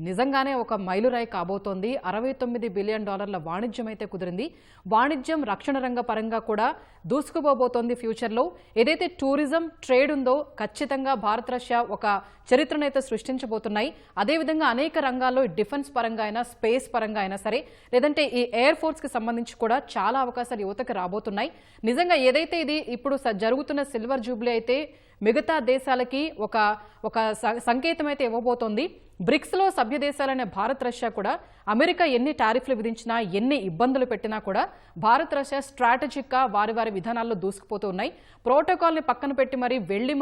నిజంగానే ఒక మైలురాయి కాబోతోంది. $69 బిలియన్ వాణిజ్యం అయితే కుదిరింది. వాణిజ్యం, రక్షణ రంగ పరంగా కూడా దూసుకుపోబోతోంది ఫ్యూచర్లో. ఏదైతే టూరిజం, ట్రేడ్ ఉందో ఖచ్చితంగా భారత్ రష్యా ఒక చరిత్రనైతే సృష్టించబోతున్నాయి. అదేవిధంగా అనేక రంగాల్లో డిఫెన్స్ పరంగా అయినా, స్పేస్ పరంగా అయినా సరే, లేదంటే ఈ ఎయిర్ ఫోర్స్కి సంబంధించి కూడా చాలా అవకాశాలు యువతకు రాబోతున్నాయి. నిజంగా ఏదైతే ఇది ఇప్పుడు జరుగుతున్న సిల్వర్ జూబ్లీ అయితే మిగతా దేశాలకి ఒక సంకేతం అయితే ఇవ్వబోతోంది. బ్రిక్స్లో సభ్య దేశాలైన భారత్ రష్యా కూడా అమెరికా ఎన్ని టారిఫ్లు విధించినా, ఎన్ని ఇబ్బందులు పెట్టినా కూడా భారత్ రష్యా స్ట్రాటజిక్గా వారి విధానాల్లో దూసుకుపోతూ ఉన్నాయి. ప్రోటోకాల్ని పక్కన పెట్టి వెళ్ళి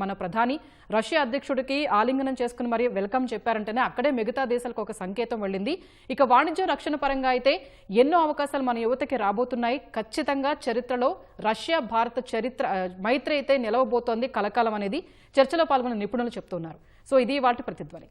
మన ప్రధాని రష్యా అధ్యక్షుడికి ఆలింగనం చేసుకుని వెల్కమ్ చెప్పారంటేనే అక్కడే మిగతా దేశాలకు ఒక సంకేతం వెళ్ళింది. ఇక వాణిజ్య, రక్షణ పరంగా అయితే ఎన్నో అవకాశాలు మన యువతకి రాబోతున్నాయి. ఖచ్చితంగా చరిత్రలో రష్యా భారత మైత్రి అయితే నిలవబోతోంది కలకాలం అనేది చర్చలో పాల్గొన్న నిపుణులు చెప్తున్నారు. సో ఇది వాటి ప్రతిధ్వని.